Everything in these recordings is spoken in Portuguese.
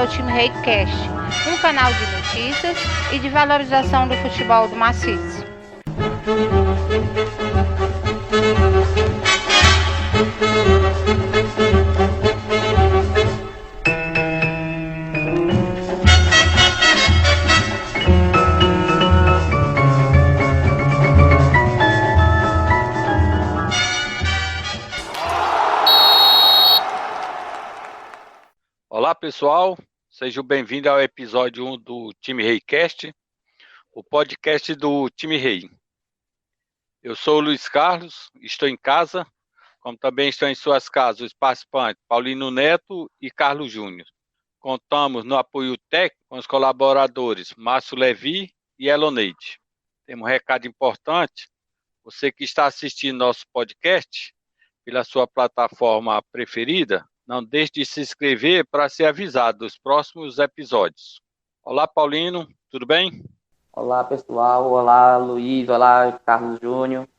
ao Time Rei Cast, um canal de notícias e de valorização do futebol do maciço. Olá pessoal, sejam bem-vindos ao episódio 1 do Time Rei Cast, o podcast do Time Rei. Eu sou o Luiz Carlos, estou em casa, como também estão em suas casas os participantes Paulino Neto e Carlos Júnior. Contamos no apoio técnico com os colaboradores Márcio Levi e Eloneide. Temos um recado importante, você que está assistindo nosso podcast pela sua plataforma preferida, não deixe de se inscrever para ser avisado dos próximos episódios. Olá, Paulino, tudo bem? Olá, pessoal. Olá, Luiz. Olá, Carlos Júnior.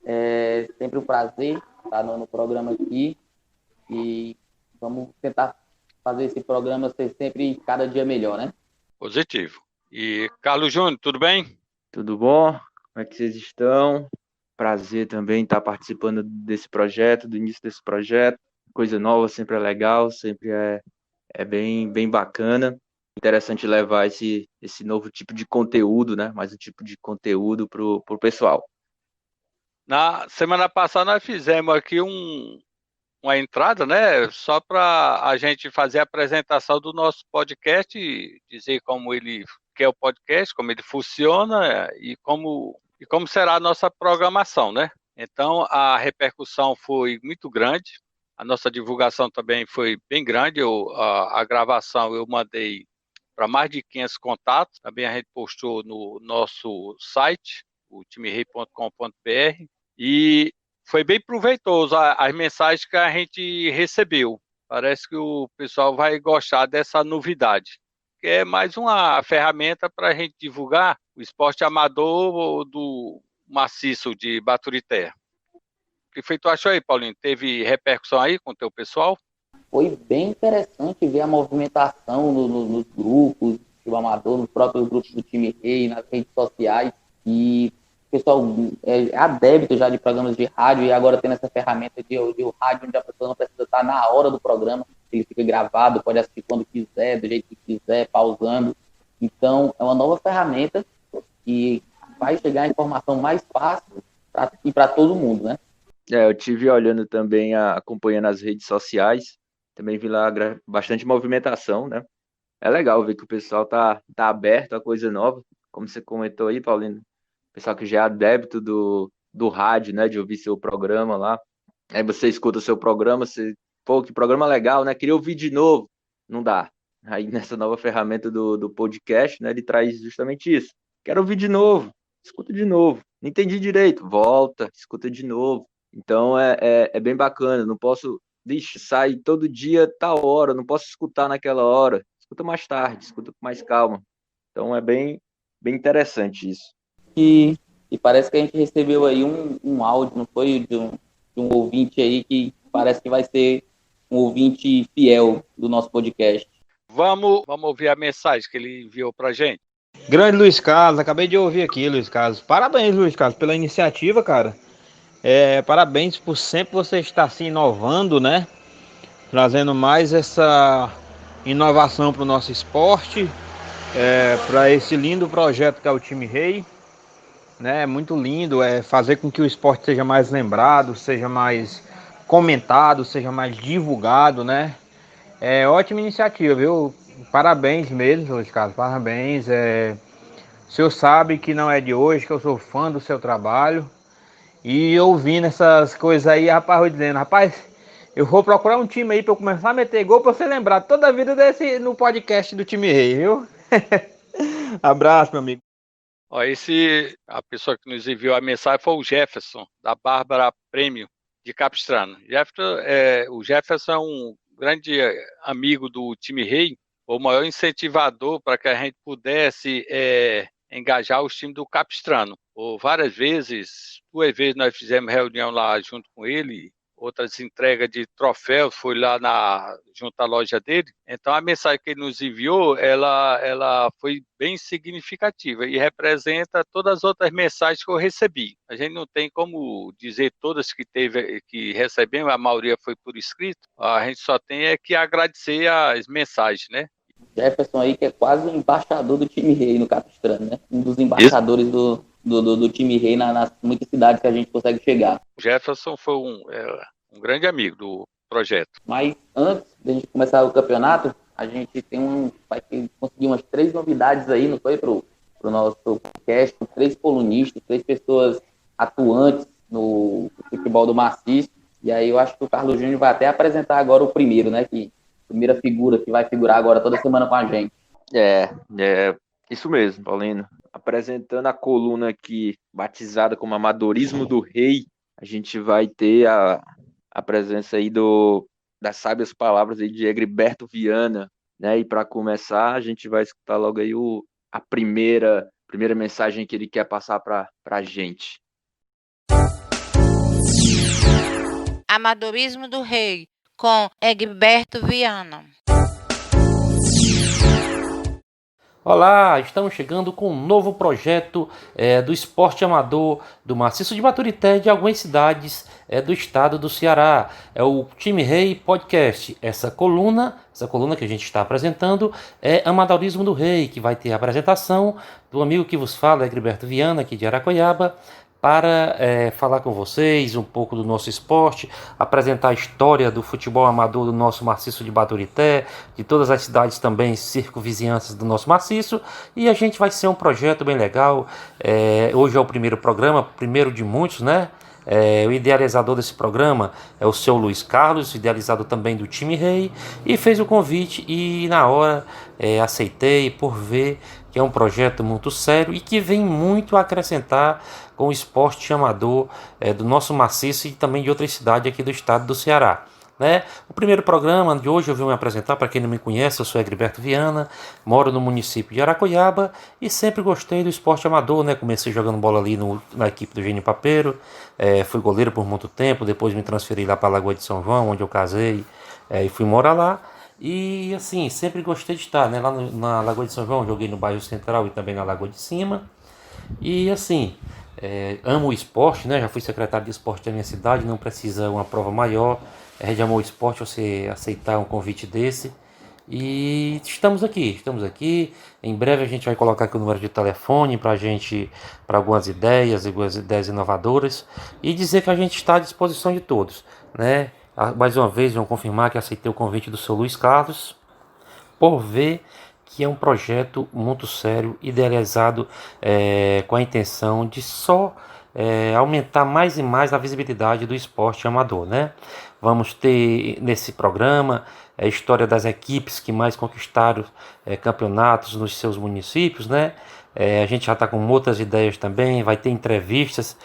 É sempre um prazer estar no programa aqui e vamos tentar fazer esse programa ser sempre cada dia melhor, né? Positivo. E Carlos Júnior, tudo bem? Tudo bom? Como é que vocês estão? Prazer também estar participando desse projeto, do início desse projeto. Coisa nova sempre é legal, sempre é bem bacana. Interessante levar esse novo tipo de conteúdo, né? Mais um tipo de conteúdo pro pessoal. Na semana passada nós fizemos aqui uma entrada, né? Só para a gente fazer a apresentação do nosso podcast, dizer como ele que é o podcast, como ele funciona e como será a nossa programação, né? Então a repercussão foi muito grande. A nossa divulgação também foi bem grande. A gravação eu mandei para mais de 500 contatos. Também a gente postou no nosso site, o timerei.com.br. E foi bem proveitoso as mensagens que a gente recebeu. Parece que o pessoal vai gostar dessa novidade, que é mais uma ferramenta para a gente divulgar o esporte amador do maciço de Baturité. O que foi tu achou aí, Paulinho? Teve repercussão aí com o teu pessoal? Foi bem interessante ver a movimentação nos grupos do amador, nos próprios grupos do Time Rei, nas redes sociais. E o pessoal é adepto já de programas de rádio e agora tendo essa ferramenta de rádio onde a pessoa não precisa estar na hora do programa, ele fica gravado, pode assistir quando quiser, do jeito que quiser, pausando. Então, é uma nova ferramenta que vai chegar a informação mais fácil e para todo mundo, né? Eu tive olhando também, acompanhando as redes sociais, também vi lá bastante movimentação, né? É legal ver que o pessoal tá aberto a coisa nova, como você comentou aí, Paulino. O pessoal que já é adepto do rádio, né? De ouvir seu programa lá. Aí você escuta o seu programa, pô, que programa legal, né? Queria ouvir de novo. Não dá. Aí nessa nova ferramenta do podcast, né? Ele traz justamente isso. Quero ouvir de novo, escuta de novo. Não entendi direito, volta, escuta de novo. Então é bem bacana, não posso sair todo dia tal hora, não posso escutar naquela hora, escuta mais tarde, escuta com mais calma. Então é bem interessante isso. E parece que a gente recebeu aí um áudio, não foi? De um ouvinte aí que parece que vai ser um ouvinte fiel do nosso podcast. Vamos ouvir a mensagem que ele enviou pra gente. Grande Luiz Carlos, acabei de ouvir aqui, Luiz Carlos. Parabéns, Luiz Carlos, pela iniciativa, cara. Parabéns por sempre você estar se inovando, né? Trazendo mais essa inovação para o nosso esporte, para esse lindo projeto que é o Time Rei. Né? É muito lindo, fazer com que o esporte seja mais lembrado, seja mais comentado, seja mais divulgado, né? É ótima iniciativa, viu? Parabéns mesmo, Luiz Carlos, parabéns. O senhor sabe que não é de hoje, que eu sou fã do seu trabalho. E ouvindo essas coisas aí, rapaz, eu dizendo, rapaz, eu vou procurar um time aí pra eu começar a meter gol pra você lembrar toda a vida no podcast do Time Rei, viu? Abraço, meu amigo. Ó, a pessoa que nos enviou a mensagem foi o Jefferson, da Bárbara Prêmio, de Capistrano. O Jefferson é um grande amigo do Time Rei, o maior incentivador para que a gente pudesse engajar os times do Capistrano. Várias vezes, 2 vezes nós fizemos reunião lá junto com ele, outras entregas de troféus, foi lá junto à loja dele. Então a mensagem que ele nos enviou, ela foi bem significativa e representa todas as outras mensagens que eu recebi. A gente não tem como dizer todas que recebemos, a maioria foi por escrito. A gente só tem que agradecer as mensagens, né? Jefferson aí, que é quase um embaixador do time rei no Capistrano, né? Um dos embaixadores do time rei nas muitas cidades que a gente consegue chegar. O Jefferson foi um grande amigo do projeto. Mas antes da gente começar o campeonato, a gente vai conseguir umas 3 novidades aí, não foi, pro nosso podcast, com 3 colunistas, 3 pessoas atuantes no futebol do maciço. E aí eu acho que o Carlos Júnior vai até apresentar agora o primeiro, né? Primeira figura que vai figurar agora toda semana com a gente. É isso mesmo, Paulino. Apresentando a coluna aqui, batizada como Amadorismo do Rei, a gente vai ter a presença aí das sábias palavras aí de Egriberto Viana, né? E para começar, a gente vai escutar logo aí a primeira mensagem que ele quer passar para a gente. Amadorismo do Rei, com Egberto Viana. Olá, estamos chegando com um novo projeto do esporte amador do Maciço de Baturité de algumas cidades do estado do Ceará. É o Time Rei Podcast. Essa coluna que a gente está apresentando é Amadorismo do Rei, que vai ter a apresentação do amigo que vos fala, Egberto Viana, aqui de Aracoiaba, para falar com vocês um pouco do nosso esporte, apresentar a história do futebol amador do nosso maciço de Baturité, de todas as cidades também circunvizinhanças do nosso maciço, e a gente vai ser um projeto bem legal. Hoje é o primeiro programa, primeiro de muitos, né? O idealizador desse programa é o seu Luiz Carlos, idealizador também do Time Rei, e fez o convite e na hora aceitei por ver que é um projeto muito sério e que vem muito a acrescentar com o esporte amador do nosso maciço e também de outras cidades aqui do estado do Ceará. Né? O primeiro programa de hoje eu vim me apresentar, para quem não me conhece, eu sou Egberto Viana, moro no município de Aracoiaba e sempre gostei do esporte amador, né? Comecei jogando bola ali na equipe do Gênio Papeiro, fui goleiro por muito tempo, depois me transferi lá para a Lagoa de São João, onde eu casei e fui morar lá. E assim, sempre gostei de estar, né? Lá na Lagoa de São João, joguei no bairro Central e também na Lagoa de Cima. E assim, amo o esporte, né? Já fui secretário de esporte da minha cidade, não precisa uma prova maior. De amor ao esporte você aceitar um convite desse. E estamos aqui. Em breve a gente vai colocar aqui o número de telefone para algumas ideias inovadoras e dizer que a gente está à disposição de todos, né? Mais uma vez, vamos confirmar que aceitei o convite do seu Luiz Carlos, por ver que é um projeto muito sério, idealizado com a intenção de só aumentar mais e mais a visibilidade do esporte amador, né? Vamos ter nesse programa a história das equipes que mais conquistaram campeonatos nos seus municípios, né? A gente já está com outras ideias também, vai ter entrevistas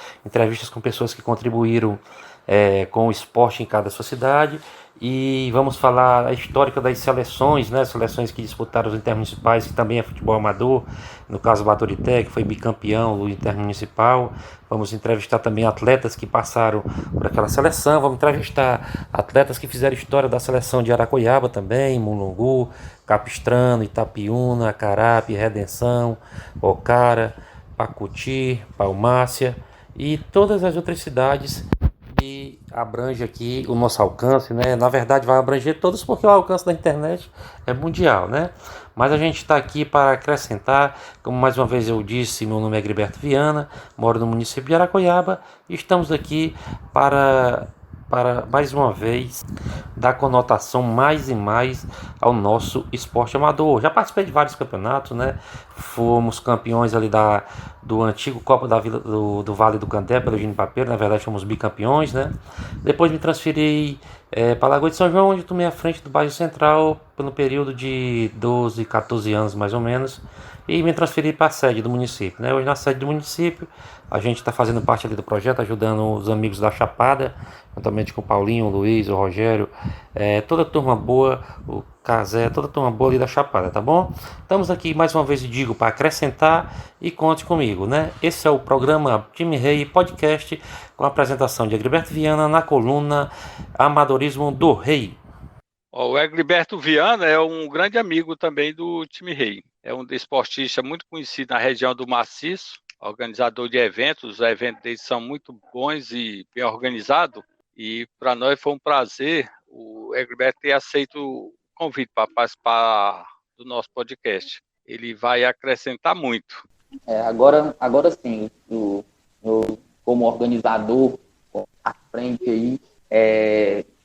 com pessoas que contribuíram com o esporte em cada sua cidade. E vamos falar a histórica das seleções, né? Seleções que disputaram os intermunicipais, que também é futebol amador, no caso o Baturité, que foi bicampeão do intermunicipal. Vamos entrevistar também atletas que passaram por aquela seleção, vamos entrevistar atletas que fizeram história da seleção de Aracoiaba também, Mulungu, Capistrano, Itapiúna, Acarape, Redenção, Ocara, Pacuti, Palmácia e todas as outras cidades que abrange aqui o nosso alcance, né? Na verdade vai abranger todos porque o alcance da internet é mundial, né? Mas a gente está aqui para acrescentar, como mais uma vez eu disse, meu nome é Egberto Viana, moro no município de Aracoiaba e estamos aqui para mais uma vez dar conotação mais e mais ao nosso esporte amador. Já participei de vários campeonatos, né? Fomos campeões ali do antigo Copa da Vila do Vale do Candé pelo Gênio Papeiro, na verdade fomos bicampeões, né? Depois me transferi para a Lagoa de São João, onde tomei a frente do bairro Central pelo período de 12, 14 anos mais ou menos. e me transferi para a sede do município, né? Hoje na sede do município, a gente está fazendo parte ali do projeto, ajudando os amigos da Chapada, juntamente com o Paulinho, o Luiz, o Rogério, toda a turma boa, o Casé, toda a turma boa ali da Chapada, tá bom? Estamos aqui mais uma vez, digo, para acrescentar e conte comigo, né? Esse é o programa Time Rei Podcast, com a apresentação de Egriberto Viana na coluna Amadorismo do Rei. O Egriberto Viana é um grande amigo também do time Rei. É um desportista muito conhecido na região do Maciço, organizador de eventos. Os eventos deles são muito bons e bem organizados. E para nós foi um prazer o Egriberto ter aceito o convite para participar do nosso podcast. Ele vai acrescentar muito. Agora sim, eu, como organizador, à frente aí,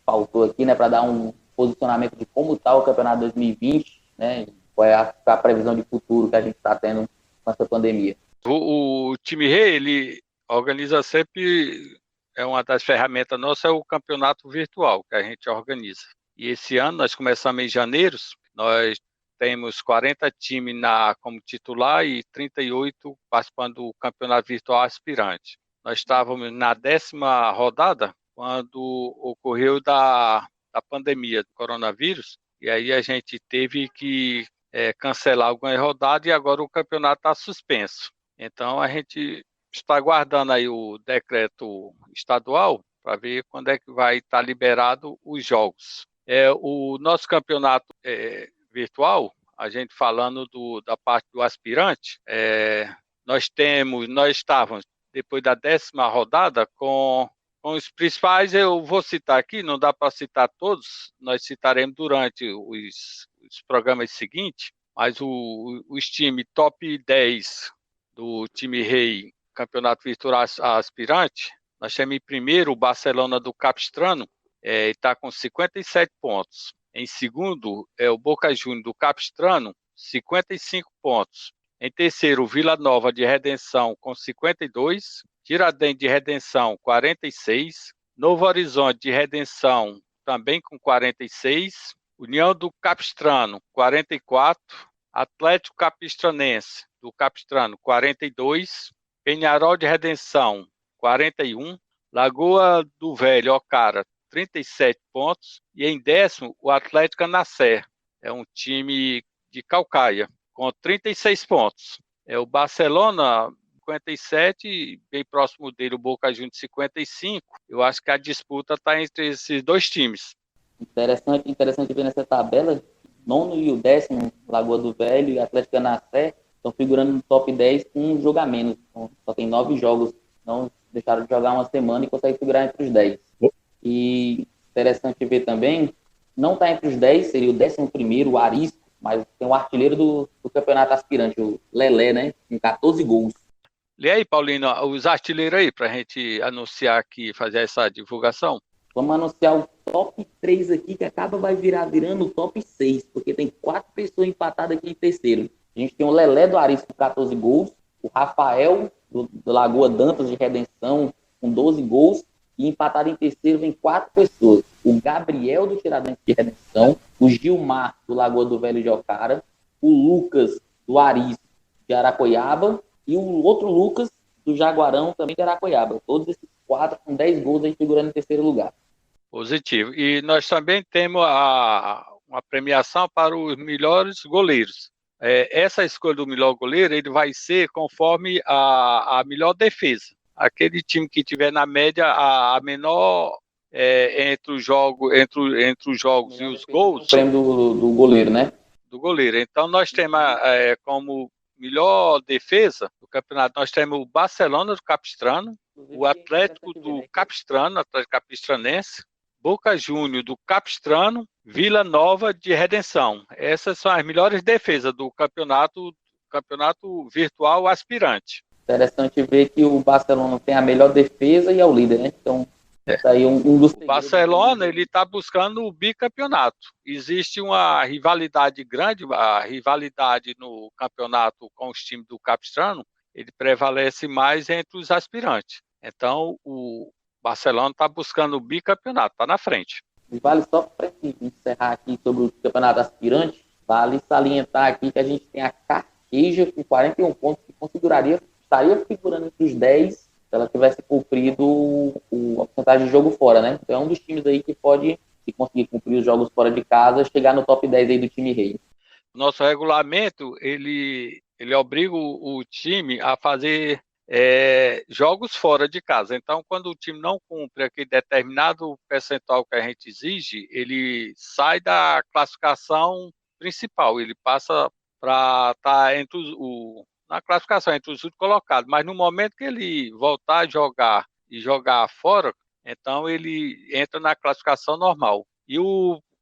faltou aqui, né, para dar um posicionamento de como está o campeonato 2020, né, qual é a previsão de futuro que a gente está tendo com essa pandemia. O time Rei, ele organiza sempre, uma das ferramentas nossas é o campeonato virtual que a gente organiza. E esse ano, nós começamos em janeiro, nós temos 40 times como titular e 38 participando do campeonato virtual aspirante. Nós estávamos na 10ª rodada, quando ocorreu da pandemia do coronavírus, e aí a gente teve que cancelar algumas rodadas e agora o campeonato está suspenso. Então a gente está aguardando aí o decreto estadual para ver quando é que vai estar liberado os jogos. O nosso campeonato virtual, a gente falando da parte do aspirante, nós estávamos, depois da 10ª rodada, com os principais, eu vou citar aqui, não dá para citar todos, nós citaremos durante os programas seguintes, mas os times top 10 do time Rei, Campeonato Virtual Aspirante, nós temos em primeiro o Barcelona do Capistrano, está com 57 pontos. Em segundo, o Boca Juniors do Capistrano, 55 pontos. Em terceiro, o Vila Nova de Redenção, com 52. Tiradentes de Redenção, 46. Novo Horizonte de Redenção, também com 46. União do Capistrano, 44. Atlético Capistranense do Capistrano, 42. Peñarol de Redenção, 41. Lagoa do Velho, Ocara, 37 pontos. E em 10º, o Atlético Anacer. É um time de Caucaia, com 36 pontos. O Barcelona, 57, e bem próximo dele o Boca Juniors, 55. Eu acho que a disputa está entre esses dois times. Interessante ver nessa tabela, 9º e o 10º, Lagoa do Velho e Atlético Anacer, estão figurando no top 10 com um jogo a menos. Então, só tem 9 jogos, não deixaram de jogar uma semana e conseguem figurar entre os 10. E interessante ver também, não está entre os 10, seria o 11º, o Arisco, mas tem o artilheiro do campeonato aspirante, o Lelé, né, com 14 gols. Lê aí, Paulino, os artilheiros aí, para a gente anunciar aqui, fazer essa divulgação. Vamos anunciar o top 3 aqui, que vai virando o top 6, porque tem 4 pessoas empatadas aqui em terceiro. A gente tem o Lelé do Arisco com 14 gols, o Rafael do Lagoa Dantas de Redenção com 12 gols, e empatado em terceiro vem 4 pessoas. O Gabriel do Tiradentes de Redenção, o Gilmar do Lagoa do Velho de Ocara, o Lucas do Arisco de Aracoiaba e o outro Lucas do Jaguarão também de Aracoiaba. Todos esses 4 com 10 gols aí figurando em terceiro lugar. Positivo. E nós também temos uma premiação para os melhores goleiros. Essa escolha do melhor goleiro, ele vai ser conforme a melhor defesa. Aquele time que tiver na média a menor entre os jogos e os gols. O prêmio do goleiro, né? Do goleiro. Então nós temos como melhor defesa do campeonato, nós temos o Barcelona do Capistrano, o Atlético do Capistrano, Atlético Capistranense, Boca Juniors do Capistrano, Vila Nova de Redenção. Essas são as melhores defesas do campeonato virtual aspirante. Interessante ver que o Barcelona tem a melhor defesa e é o líder, né? Então, isso aí um dos... O Barcelona, ele está buscando o bicampeonato. Existe uma rivalidade grande, a rivalidade no campeonato com os times do Capistrano, ele prevalece mais entre os aspirantes. Então, o Barcelona está buscando o bicampeonato, está na frente. E vale só para encerrar aqui sobre o campeonato aspirante, vale salientar aqui que a gente tem a carteira Carqueja com 41 pontos, que estaria figurando entre os 10 se ela tivesse cumprido a porcentagem de jogo fora, né? Então é um dos times aí que pode, se conseguir cumprir os jogos fora de casa, chegar no top 10 aí do time rei. Nosso regulamento, ele obriga o time a fazer jogos fora de casa. Então, quando o time não cumpre aquele determinado percentual que a gente exige, ele sai da classificação principal, ele passa para estar na classificação entre os últimos colocados. Mas no momento que ele voltar a jogar e jogar fora, então ele entra na classificação normal. E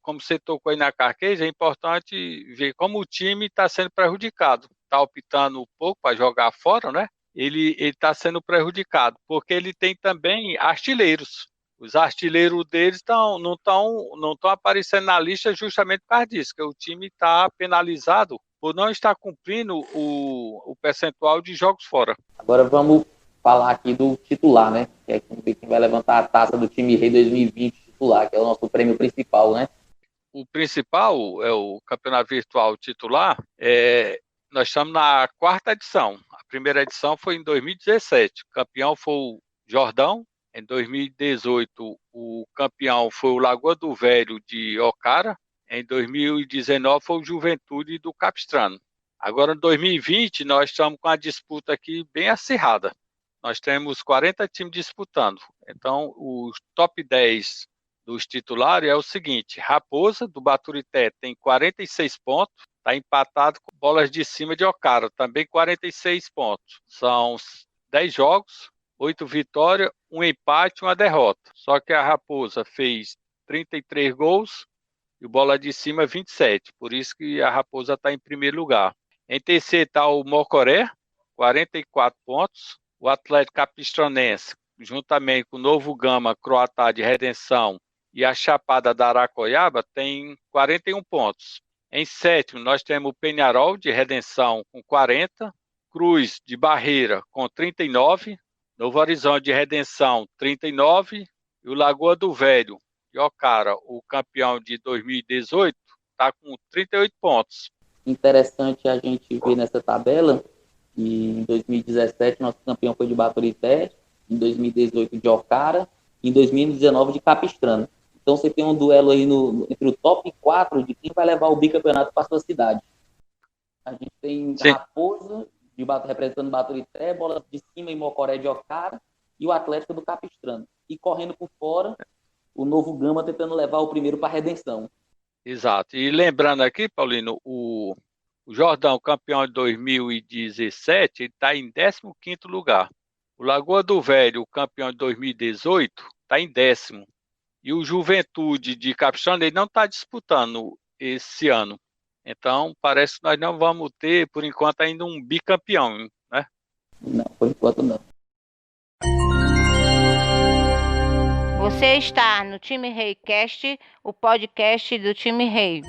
como você tocou aí na Carqueja, é importante ver como o time está sendo prejudicado. Está optando um pouco para jogar fora, né? Ele está sendo prejudicado, porque ele tem também artilheiros. Os artilheiros deles não estão aparecendo na lista justamente por causa disso, que o time está penalizado por não estar cumprindo o percentual de jogos fora. Agora vamos falar aqui do titular, né? Que é quem vai levantar a taça do time rei 2020 titular, que é o nosso prêmio principal, né? O principal é o campeonato virtual titular. Nós estamos na 4ª edição. A primeira edição foi em 2017. O campeão foi o Jordão. Em 2018, o campeão foi o Lagoa do Velho de Ocara. Em 2019, foi o Juventude do Capistrano. Agora, em 2020, nós estamos com a disputa aqui bem acirrada. Nós temos 40 times disputando. Então, os top 10 dos titulares é o seguinte: Raposa, do Baturité, tem 46 pontos, está empatado com Bolas de Cima de Ocara, também 46 pontos. São 10 jogos, 8 vitórias, 1 empate e 1 derrota. Só que a Raposa fez 33 gols e o Bola de Cima 27, por isso que a Raposa está em primeiro lugar. Em terceiro está o Mocoré, 44 pontos. O Atlético Capistranense, juntamente com o Novo Gama, Croatá de Redenção, e a Chapada da Aracoiaba tem 41 pontos. Em sétimo, nós temos o Peñarol de Redenção com 40, Cruz de Barreira com 39, Novo Horizonte de Redenção 39 e o Lagoa do Velho de Ocara, o campeão de 2018, está com 38 pontos. Interessante a gente ver nessa tabela que em 2017 nosso campeão foi de Baturité, em 2018 de Ocara e em 2019 de Capistrano. Então você tem um duelo aí entre o top 4 de quem vai levar o bicampeonato para sua cidade. A gente tem Raposa, representando Baturité, Bolas de Cima e Mocoré de Ocara, e o Atlético do Capistrano. E correndo por fora, o Novo Gama tentando levar o primeiro para a Redenção. Exato. E lembrando aqui, Paulino, o Jordão, campeão de 2017, está em 15º lugar. O Lagoa do Velho, campeão de 2018, está em 10º. E o Juventude de Capistrano, ele não está disputando esse ano. Então, parece que nós não vamos ter, por enquanto, ainda um bicampeão, né? Não, por enquanto não. Você está no Time Rei Cast, o podcast do Time Rei.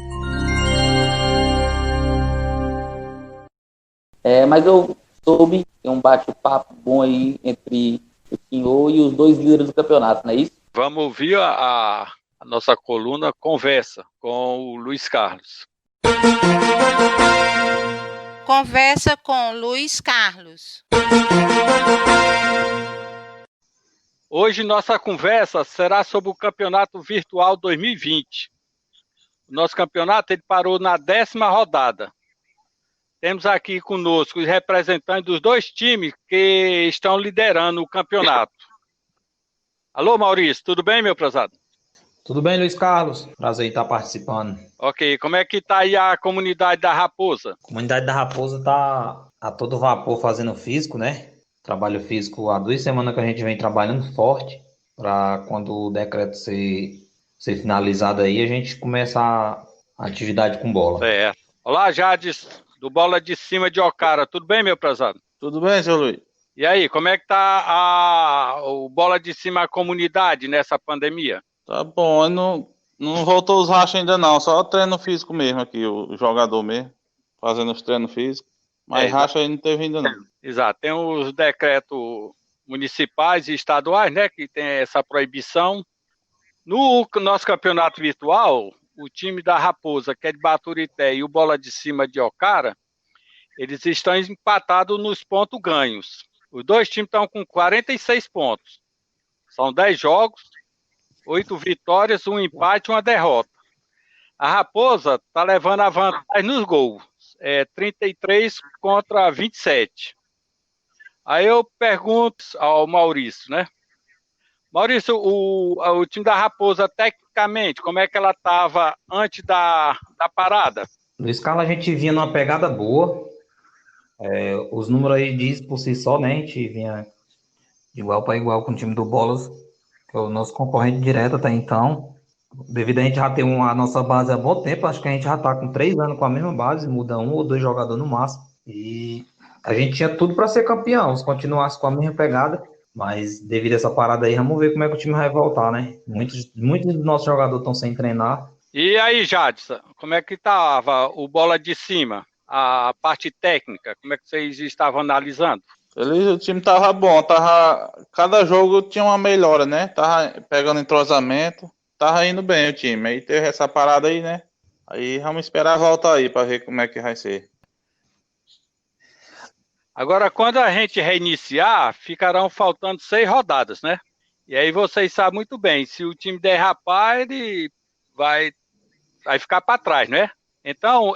Mas eu soube ter um bate-papo bom aí entre o senhor e os dois líderes do campeonato, não é isso? Vamos ouvir a nossa coluna Conversa com o Luiz Carlos. Conversa com Luiz Carlos. Hoje nossa conversa será sobre o Campeonato Virtual 2020. O nosso campeonato ele parou na 10ª rodada. Temos aqui conosco os representantes dos dois times que estão liderando o campeonato. Alô, Maurício, tudo bem, meu prezado? Tudo bem, Luiz Carlos? Prazer em estar participando. Ok, como é que está aí a comunidade da Raposa? A comunidade da Raposa está a todo vapor fazendo físico, né? Trabalho físico há 2 semanas que a gente vem trabalhando forte para quando o decreto ser finalizado aí, a gente começar a atividade com bola. Certo. Olá, Jades, do Bola de Cima de Ocara. Tudo bem, meu prezado? Tudo bem, seu Luiz? E aí, como é que tá o Bola de Cima, a comunidade nessa pandemia? Tá bom, não voltou os rachas ainda não, só treino físico mesmo aqui, o jogador mesmo, fazendo os treinos físicos, mas racha aí não teve ainda não. Exato, tem os decretos municipais e estaduais, né, que tem essa proibição. No nosso campeonato virtual, o time da Raposa, que é de Baturité, e o Bola de Cima de Ocara, eles estão empatados nos pontos ganhos. Os dois times estão com 46 pontos. São 10 jogos, 8 vitórias, um empate e uma derrota. A Raposa está levando a vantagem nos gols. 33 contra 27. Aí eu pergunto ao Maurício, né? Maurício, o time da Raposa, tecnicamente, como é que ela estava antes da parada? No Scala a gente vinha numa pegada boa. Os números aí diz por si só, né? A gente vinha de igual para igual com o time do Bolas, que é o nosso concorrente direto até então. Devido a gente já ter a nossa base há bom tempo, acho que a gente já está com 3 anos com a mesma base, muda 1 ou 2 jogadores no máximo. E a gente tinha tudo para ser campeão, se continuasse com a mesma pegada. Mas devido a essa parada aí, vamos ver como é que o time vai voltar, né? Muitos dos nossos jogadores estão sem treinar. E aí, Jadson, como é que estava o bola de cima? A parte técnica, como é que vocês estavam analisando? O time tava bom, cada jogo tinha uma melhora, né? Tava pegando entrosamento, tava indo bem o time. Aí teve essa parada aí, né? Aí vamos esperar a volta aí para ver como é que vai ser. Agora, quando a gente reiniciar, ficarão faltando 6 rodadas, né? E aí vocês sabem muito bem, se o time derrapar, ele vai ficar para trás, né? Então,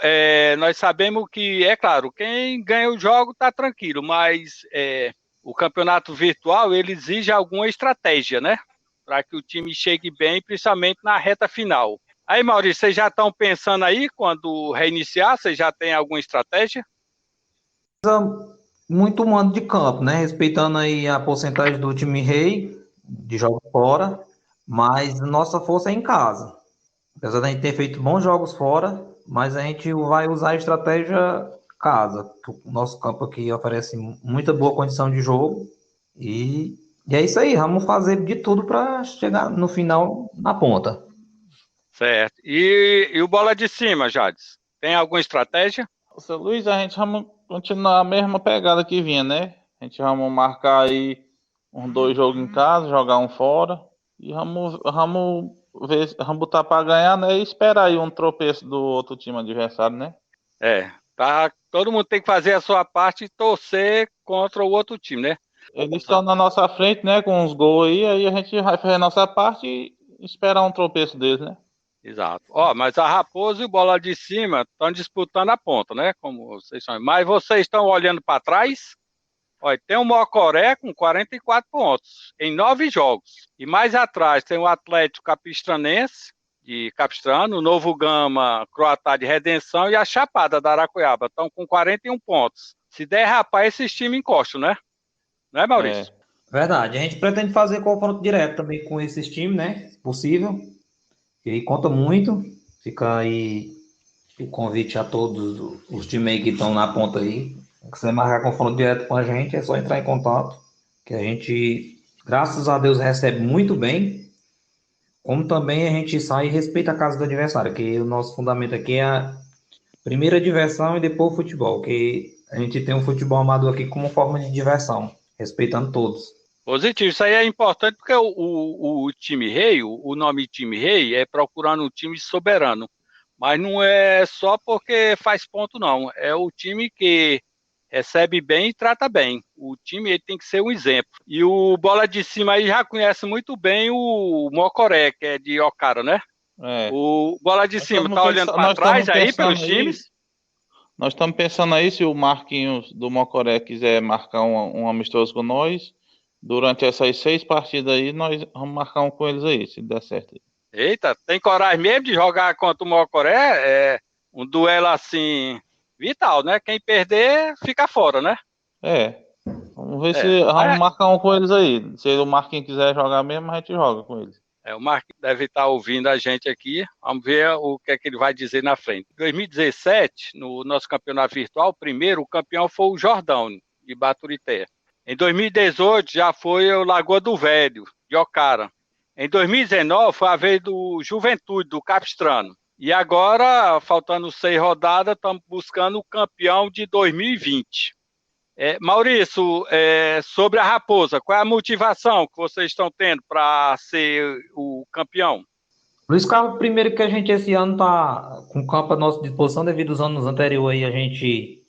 nós sabemos que, é claro, quem ganha o jogo está tranquilo, mas o campeonato virtual, ele exige alguma estratégia, né? Para que o time chegue bem, principalmente na reta final. Aí, Maurício, vocês já estão pensando aí, quando reiniciar, vocês já têm alguma estratégia? Muito mando de campo, né? Respeitando aí a porcentagem do time rei, de jogos fora, mas nossa força é em casa. Apesar da gente ter feito bons jogos fora, mas a gente vai usar a estratégia casa. O nosso campo aqui oferece muita boa condição de jogo e é isso aí. Vamos fazer de tudo para chegar no final na ponta. Certo. E o bola de cima, Jades? Tem alguma estratégia? Seu Luiz, a gente vamos continuar a mesma pegada que vinha, né? A gente vamos marcar aí uns 2 jogos em casa, jogar um fora e vamos botar para ganhar, né? E esperar aí um tropeço do outro time adversário, né? Tá. Todo mundo tem que fazer a sua parte e torcer contra o outro time, né? Eles estão na nossa frente, né? Com os gols aí a gente vai fazer a nossa parte e esperar um tropeço deles, né? Exato. Mas a Raposa e o bola de cima estão disputando a ponta, né? Como vocês são. Mas vocês estão olhando para trás. Olha, tem o Mocoré com 44 pontos em 9 jogos. E mais atrás tem o Atlético Capistranense, de Capistrano, o Novo Gama, Croatá de Redenção e a Chapada da Aracuiaba. Estão com 41 pontos. Se derrapar, esses times encostam, né? Não é, Maurício? Verdade. A gente pretende fazer confronto direto também com esses times, né? Se possível. E aí conta muito. Fica aí o convite a todos os times aí que estão na ponta aí. Se quiser marcar confronto direto com a gente, é só entrar em contato. Que a gente, graças a Deus, recebe muito bem. Como também a gente sai e respeita a casa do adversário. Que o nosso fundamento aqui é a primeira diversão e depois o futebol. Que a gente tem um futebol amador aqui como forma de diversão. Respeitando todos. Positivo, isso aí é importante porque o time rei, o nome time rei é procurando um time soberano, mas não é só porque faz ponto não, é o time que recebe bem e trata bem, o time ele tem que ser um exemplo, e o bola de cima aí já conhece muito bem o Mocoré, que é de Ocara, né? O bola de cima tá olhando para trás aí pelos times? Nós estamos pensando aí se o Marquinhos do Mocoré quiser marcar um amistoso com nós. Durante essas 6 partidas aí, nós vamos marcar um com eles aí, se der certo. Eita, tem coragem mesmo de jogar contra o Mocoré? É um duelo assim, vital, né? Quem perder, fica fora, né? Vamos ver se vamos marcar um com eles aí. Se o Marquinhos quiser jogar mesmo, a gente joga com eles. O Marquinhos deve estar ouvindo a gente aqui. Vamos ver o que é que ele vai dizer na frente. Em 2017, no nosso campeonato virtual, primeiro, o campeão foi o Jordão, de Baturité. Em 2018, já foi o Lagoa do Velho, de Ocara. Em 2019, foi a vez do Juventude, do Capistrano. E agora, faltando 6 rodadas, estamos buscando o campeão de 2020. Maurício, sobre a Raposa, qual é a motivação que vocês estão tendo para ser o campeão? Luiz Carlos, primeiro que a gente esse ano está com o campo à nossa disposição, devido aos anos anteriores aí a gente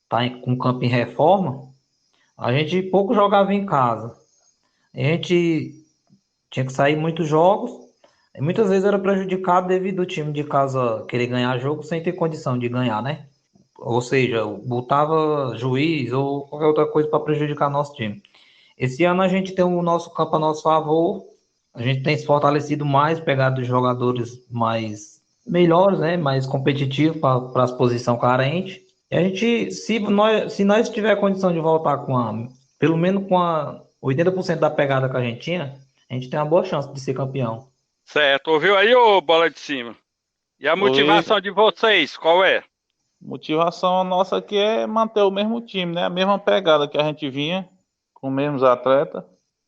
com o campo em reforma, a gente pouco jogava em casa. A gente tinha que sair muitos jogos, e muitas vezes era prejudicado devido ao time de casa querer ganhar jogo sem ter condição de ganhar, né? Ou seja, botava juiz ou qualquer outra coisa para prejudicar nosso time. Esse ano a gente tem o nosso campo a nosso favor, a gente tem se fortalecido mais, pegado jogadores mais melhores, né? Mais competitivos para as posições carentes. E a gente, se nós tiver condição de voltar pelo menos com a 80% da pegada que a gente tinha, a gente tem uma boa chance de ser campeão. Certo, ouviu aí, ô Bola de Cima? E a motivação de vocês, qual é? Motivação nossa aqui é manter o mesmo time, né? A mesma pegada que a gente vinha, com os mesmos atletas,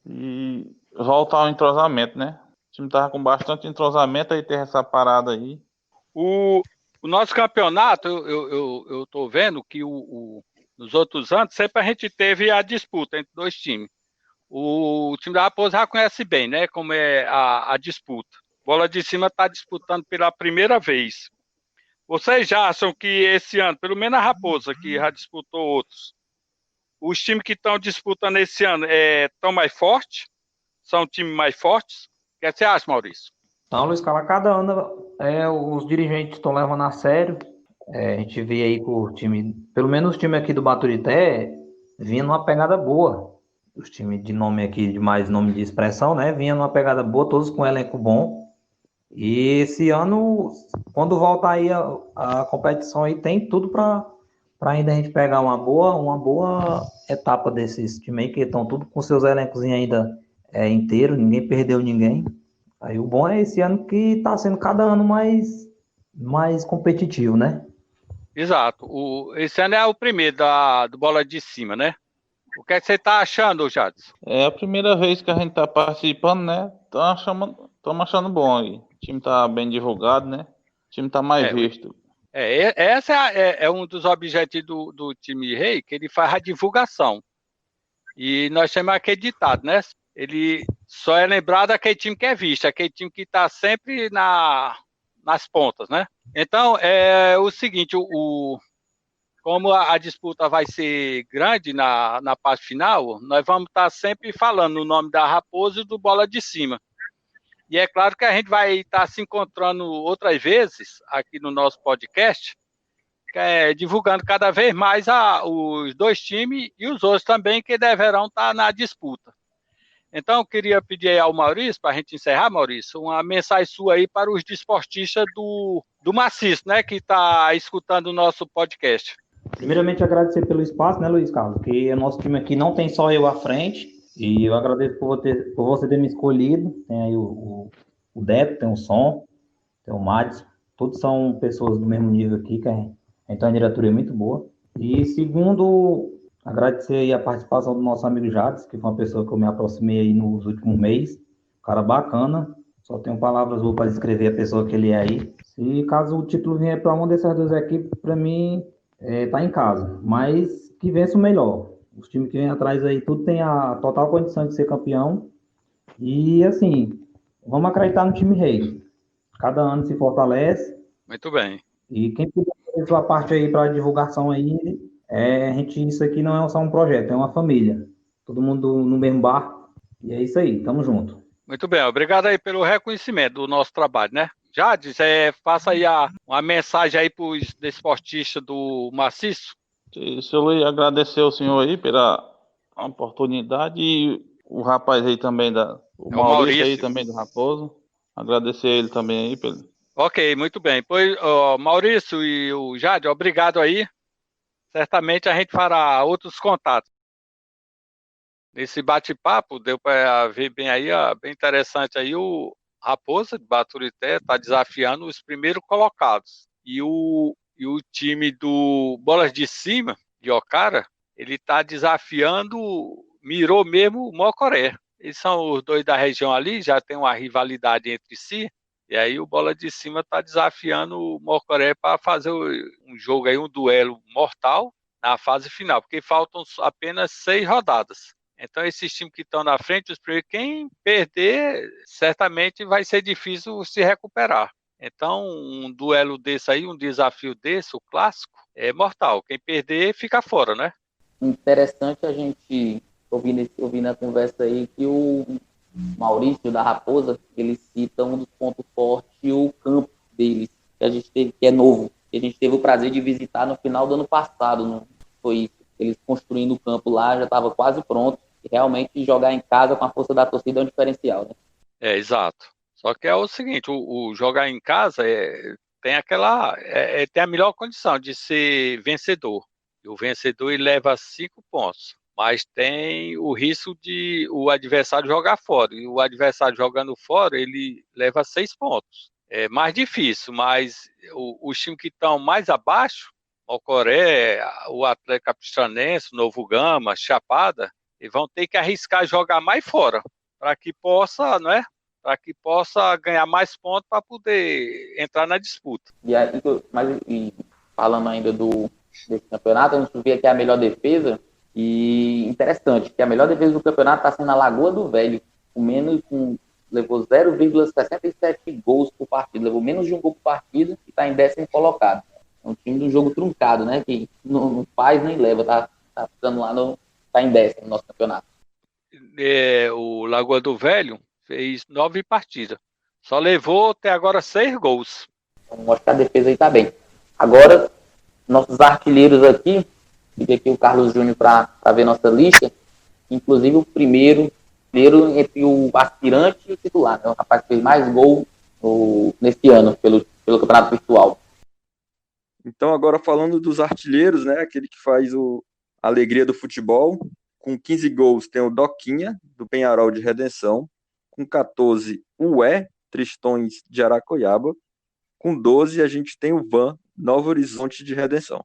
e voltar ao entrosamento, né? O time tava com bastante entrosamento, aí teve essa parada aí. O nosso campeonato, eu tô vendo que nos outros anos, sempre a gente teve a disputa entre dois times. O time da Raposa já conhece bem, né? Como é a disputa. Bola de Cima está disputando pela primeira vez. Vocês já acham que esse ano, pelo menos a Raposa, que já disputou outros, os times que estão disputando esse ano estão mais fortes? São times mais fortes? O que você acha, Maurício? Então, Luiz Carlos, cada ano os dirigentes estão levando a sério. A gente vê aí que o time, pelo menos o time aqui do Baturité, vinha numa pegada boa. Os times de nome aqui, de mais nome de expressão, né? Vinha numa pegada boa, todos com elenco bom. E esse ano, quando volta aí a competição aí, tem tudo para ainda a gente pegar uma boa etapa desses times aí, que estão tudo com seus elencos ainda inteiros, ninguém perdeu ninguém. Aí o bom é esse ano que está sendo cada ano mais competitivo, né? Exato. Esse ano é o primeiro do Bola de Cima, né? O que é que você está achando, Jades? É a primeira vez que a gente tá participando, né? Estamos achando bom aí. O time tá bem divulgado, né? O time tá mais visto. Essa é um dos objetivos do time Rei, que ele faz a divulgação. E nós temos aquele ditado, né? Ele só é lembrado aquele time que é visto, aquele time que está sempre nas pontas, né? Então, é o seguinte, como a disputa vai ser grande na parte final, nós vamos estar sempre falando o nome da Raposa e do Bola de Cima. E é claro que a gente vai estar se encontrando outras vezes aqui no nosso podcast, divulgando cada vez mais os dois times e os outros também que deverão estar na disputa. Então, eu queria pedir aí ao Maurício, para a gente encerrar, Maurício, uma mensagem sua aí para os desportistas do Maciço, né, que está escutando o nosso podcast. Primeiramente, agradecer pelo espaço, né, Luiz Carlos? Que o nosso time aqui não tem só eu à frente, e eu agradeço por você ter me escolhido. Tem aí o Deto, tem o Som, tem o Madison, todos são pessoas do mesmo nível aqui, que a gente tem uma diretoria muito boa. E segundo, agradecer aí a participação do nosso amigo Jades, que foi uma pessoa que eu me aproximei aí nos últimos meses, um cara bacana, só tenho palavras boas para descrever a pessoa que ele é aí. Se caso o título vier para uma dessas duas equipes, para mim, tá em casa, mas que vença o melhor. Os times que vêm atrás aí, tudo tem a total condição de ser campeão. E, assim, vamos acreditar no time Rei. Cada ano se fortalece. Muito bem. E quem puder fazer sua parte aí para divulgação aí, isso aqui não é só um projeto, é uma família. Todo mundo no mesmo barco. E é isso aí, tamo junto. Muito bem, obrigado aí pelo reconhecimento do nosso trabalho, né? Jades, faça aí uma mensagem aí para os desportistas do Maciço. Eu ia agradecer ao senhor aí pela oportunidade e o rapaz aí também, o Maurício aí também do Raposo. Agradecer ele também aí. Ok, muito bem. Pois, Maurício e o Jade, obrigado aí. Certamente a gente fará outros contatos. Nesse bate-papo, deu para ver bem aí, bem interessante aí, o Raposa de Baturité está desafiando os primeiros colocados. E o time do Bolas de Cima, de Ocara, ele está desafiando, mirou mesmo o Mocoré. Eles são os dois da região ali, já tem uma rivalidade entre si, e aí o Bola de Cima está desafiando o Mocoré para fazer um jogo aí, um duelo mortal na fase final, porque faltam apenas 6 rodadas. Então, esses times que estão na frente, quem perder, certamente vai ser difícil se recuperar. Então, um duelo desse aí, um desafio desse, o clássico, é mortal. Quem perder, fica fora, né? Interessante a gente ouvir na conversa aí que o Maurício da Raposa, ele cita um dos pontos fortes, o campo deles, que a gente teve, que é novo, que a gente teve o prazer de visitar no final do ano passado, não foi isso? Eles construindo o campo lá, já estava quase pronto, e realmente jogar em casa com a força da torcida é um diferencial, né? Exato. Só que é o seguinte, o jogar em casa tem tem a melhor condição de ser vencedor. E o vencedor ele leva 5 pontos. Mas tem o risco de o adversário jogar fora. E o adversário jogando fora, ele leva 6 pontos. É mais difícil, mas os times que estão mais abaixo, o Coreia, o Atlético Capixanense, o Novo Gama, Chapada, eles vão ter que arriscar jogar mais fora, para que possa, né? Para que possa ganhar mais pontos para poder entrar na disputa. E falando ainda desse campeonato, a gente vê aqui a melhor defesa, e interessante, que a melhor defesa do campeonato está sendo a Lagoa do Velho, levou 0,67 gols por partida, levou menos de um gol por partida e está em 10º colocado. É um time de um jogo truncado, né? Que não faz nem leva, tá ficando lá, tá em 10º no nosso campeonato. O Lagoa do Velho fez 9 partidas. Só levou até agora 6 gols. Então, mostra que a defesa aí tá bem. Agora, nossos artilheiros aqui, pedi aqui o Carlos Júnior para ver nossa lista, inclusive o primeiro entre o aspirante e o titular, né? O rapaz que fez mais gol nesse ano pelo campeonato virtual. Então, agora falando dos artilheiros, né? Aquele que faz a alegria do futebol. Com 15 gols tem o Doquinha, do Penharol de Redenção. Com 14, o Tristões de Aracoiaba. Com 12, a gente tem o Van, Novo Horizonte de Redenção.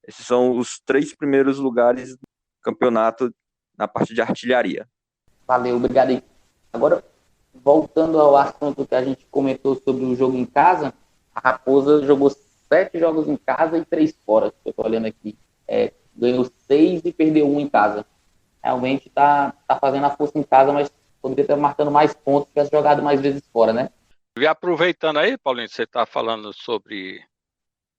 Esses são os 3 primeiros lugares do campeonato na parte de artilharia. Valeu, obrigado aí. Agora, voltando ao assunto que a gente comentou sobre o jogo em casa, a Raposa jogou 7 jogos em casa e 3 fora. Eu estou olhando aqui. Ganhou 6 e perdeu 1 em casa. Realmente está fazendo a força em casa, mas poderia estar marcando mais pontos se tivesse jogado mais vezes fora, né? E aproveitando aí, Paulinho, você está falando sobre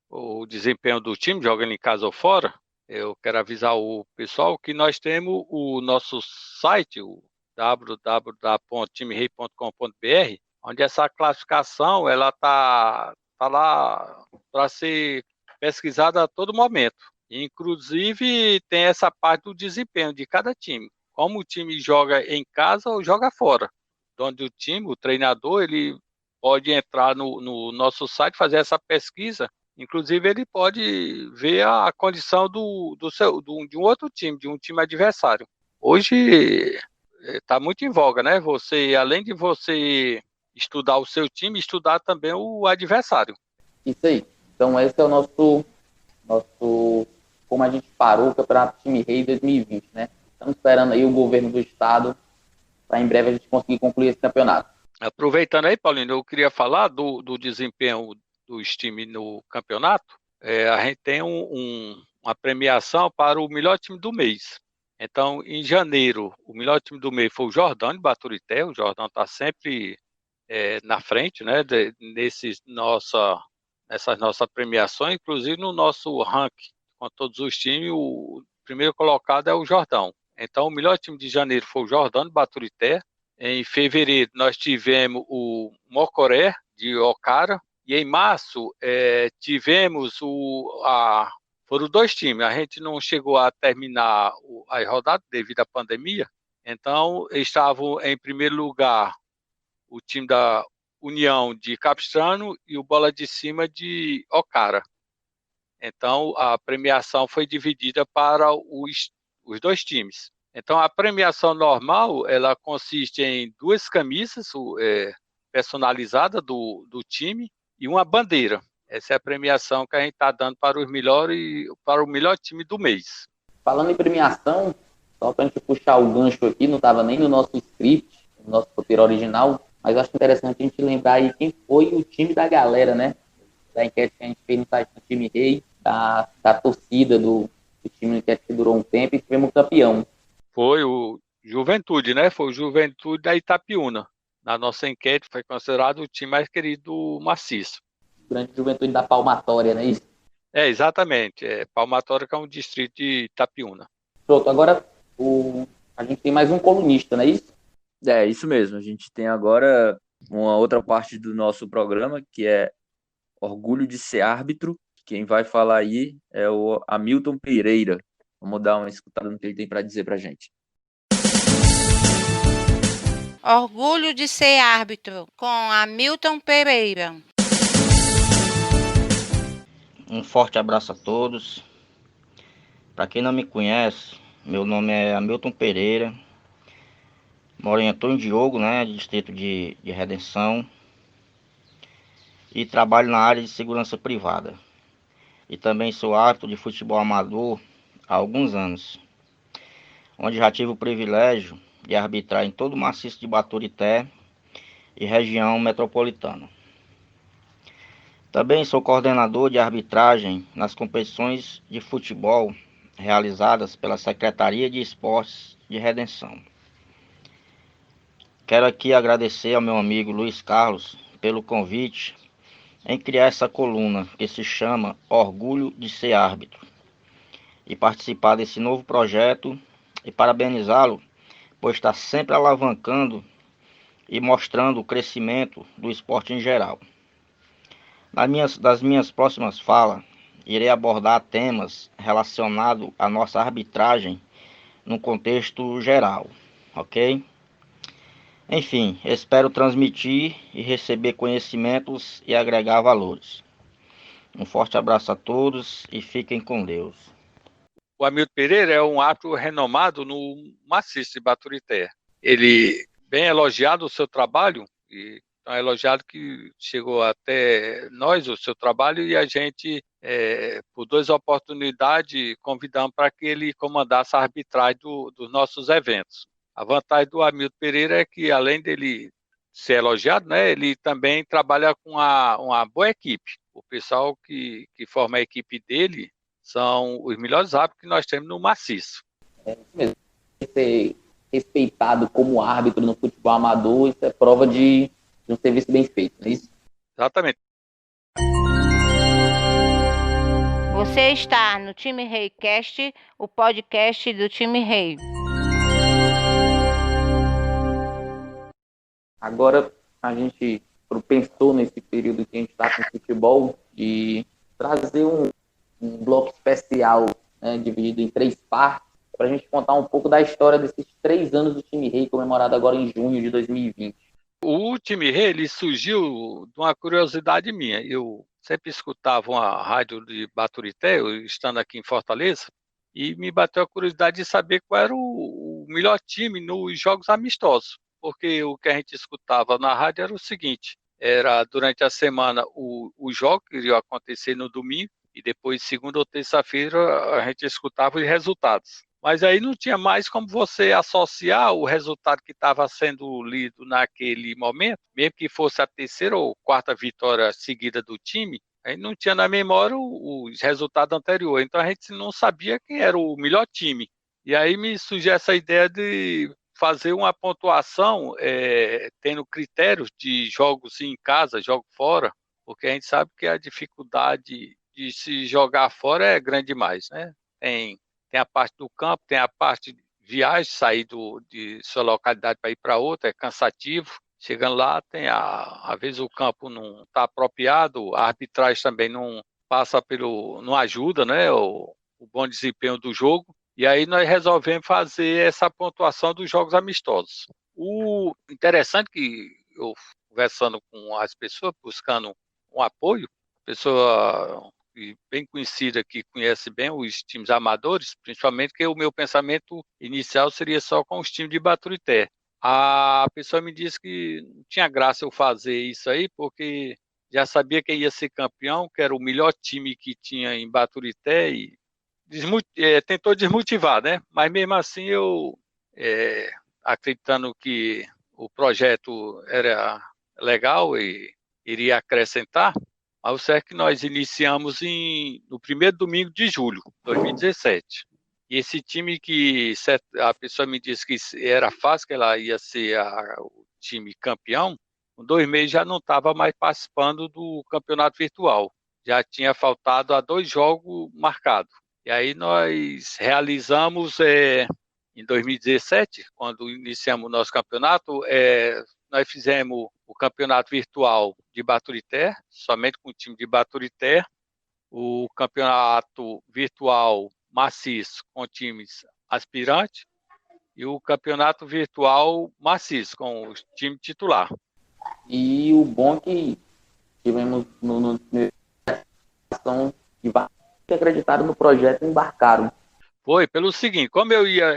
o desempenho do time, jogando em casa ou fora, eu quero avisar o pessoal que nós temos o nosso site, o www.timerei.com.br, onde essa classificação ela tá lá para ser pesquisada a todo momento. Inclusive tem essa parte do desempenho de cada time, como o time joga em casa ou joga fora, onde o treinador, ele pode entrar no nosso site, fazer essa pesquisa. Inclusive, ele pode ver a condição de um outro time, de um time adversário. Hoje está muito em voga, né? Além de você estudar o seu time, estudar também o adversário. Isso aí. Então, esse é o nosso como a gente parou o Campeonato Time Rei 2020, né? Estamos esperando aí o governo do estado para em breve a gente conseguir concluir esse campeonato. Aproveitando aí, Paulinho, eu queria falar do desempenho dos times no campeonato. A gente tem uma premiação para o melhor time do mês. Então, em janeiro, o melhor time do mês foi o Jordão de Baturité. O Jordão está sempre na frente, né, nessas nossas premiações, inclusive no nosso ranking, com todos os times, o primeiro colocado é o Jordão. Então, o melhor time de janeiro foi o Jordão de Baturité. Em fevereiro, nós tivemos o Mocoré, de Ocara. E em março, tivemos foram 2 times. A gente não chegou a terminar a rodada devido à pandemia. Então, estavam em primeiro lugar o time da União de Capistrano e o Bola de Cima de Ocara. Então, a premiação foi dividida para os 2 times. Então, a premiação normal, ela consiste em 2 camisas personalizadas do time e uma bandeira. Essa é a premiação que a gente está dando para o melhor time do mês. Falando em premiação, só para a gente puxar o gancho aqui, não estava nem no nosso script, no nosso roteiro original, mas eu acho interessante a gente lembrar aí quem foi o time da galera, né? Da enquete que a gente fez no site do Time Rei, da torcida do time enquete que durou um tempo, e tivemos campeão. Foi o Juventude, né? Foi o Juventude da Itapiúna. Na nossa enquete foi considerado o time mais querido do Maciço. Grande Juventude da Palmatória, não é isso? Exatamente. Palmatória, que é um distrito de Itapiúna. Pronto, agora a gente tem mais um colunista, não é isso? É, isso mesmo. A gente tem agora uma outra parte do nosso programa, que é Orgulho de Ser Árbitro. Quem vai falar aí é o Hamilton Pereira. Vamos dar uma escutada no que ele tem para dizer para a gente. Orgulho de Ser Árbitro, com Hamilton Pereira. Um forte abraço a todos. Para quem não me conhece, meu nome é Hamilton Pereira. Moro em Antônio Diogo, né, distrito de Redenção. E trabalho na área de segurança privada. E também sou árbitro de futebol amador há alguns anos, onde já tive o privilégio de arbitrar em todo o maciço de Baturité e região metropolitana. Também sou coordenador de arbitragem nas competições de futebol realizadas pela Secretaria de Esportes de Redenção. Quero aqui agradecer ao meu amigo Luiz Carlos pelo convite em criar essa coluna que se chama Orgulho de Ser Árbitro e participar desse novo projeto e parabenizá-lo por estar sempre alavancando e mostrando o crescimento do esporte em geral. Das minhas próximas falas, irei abordar temas relacionados à nossa arbitragem no contexto geral, ok? Enfim, espero transmitir e receber conhecimentos e agregar valores. Um forte abraço a todos e fiquem com Deus. O Hamilton Pereira é um árbitro renomado no maciço de Baturité. Ele bem elogiado o seu trabalho, e tão elogiado que chegou até nós o seu trabalho, e a gente, por 2 oportunidades, convidamos para que ele comandasse a arbitragem dos nossos eventos. A vantagem do Hamilton Pereira é que, além dele ser elogiado, né, ele também trabalha com uma boa equipe. O pessoal que forma a equipe dele são os melhores árbitros que nós temos no maciço. É isso mesmo. Ser respeitado como árbitro no futebol amador, isso é prova de um serviço bem feito, não é isso? Exatamente. Você está no Time Rei Cast, o podcast do Time Rei. Agora a gente pensou nesse período que a gente está com futebol de trazer um bloco especial, né, dividido em 3 partes, para a gente contar um pouco da história desses 3 anos do Time Rei, comemorado agora em junho de 2020. O Time Rei, ele surgiu de uma curiosidade minha. Eu sempre escutava uma rádio de Baturité, eu estando aqui em Fortaleza, e me bateu a curiosidade de saber qual era o melhor time nos jogos amistosos, porque o que a gente escutava na rádio era o seguinte: era durante a semana o jogo que iria acontecer no domingo, e depois, segunda ou terça-feira, a gente escutava os resultados. Mas aí não tinha mais como você associar o resultado que estava sendo lido naquele momento, mesmo que fosse a 3ª ou 4ª vitória seguida do time, aí não tinha na memória os resultados anteriores. Então a gente não sabia quem era o melhor time. E aí me surgiu essa ideia de fazer uma pontuação tendo critérios de jogos em casa, jogos fora, porque a gente sabe que a dificuldade de se jogar fora é grande demais, né? Tem a parte do campo, tem a parte de viagem, sair de sua localidade para ir para outra, é cansativo. Chegando lá, às vezes o campo não está apropriado, a arbitragem também não ajuda, né, o bom desempenho do jogo. E aí nós resolvemos fazer essa pontuação dos jogos amistosos. O interessante que eu, conversando com as pessoas, buscando um apoio, pessoa bem conhecida que conhece bem os times amadores, principalmente que o meu pensamento inicial seria só com os times de Baturité. A pessoa me disse que não tinha graça eu fazer isso aí, porque já sabia que ia ser campeão, que era o melhor time que tinha em Baturité, e tentou desmotivar, né? Mas mesmo assim eu, acreditando que o projeto era legal e iria acrescentar, mas o certo é que nós iniciamos no primeiro domingo de julho de 2017. E esse time que a pessoa me disse que era fácil, que ela ia ser o time campeão, com 2 meses já não estava mais participando do campeonato virtual. Já tinha faltado a 2 jogos marcados. E aí nós realizamos, em 2017, quando iniciamos o nosso campeonato, nós fizemos o campeonato virtual de Baturité, somente com o time de Baturité, o campeonato virtual maciço com times aspirantes e o campeonato virtual maciço com o time titular. E o bom é que tivemos no ação de vários que acreditaram no projeto e embarcaram. Foi pelo seguinte, como eu ia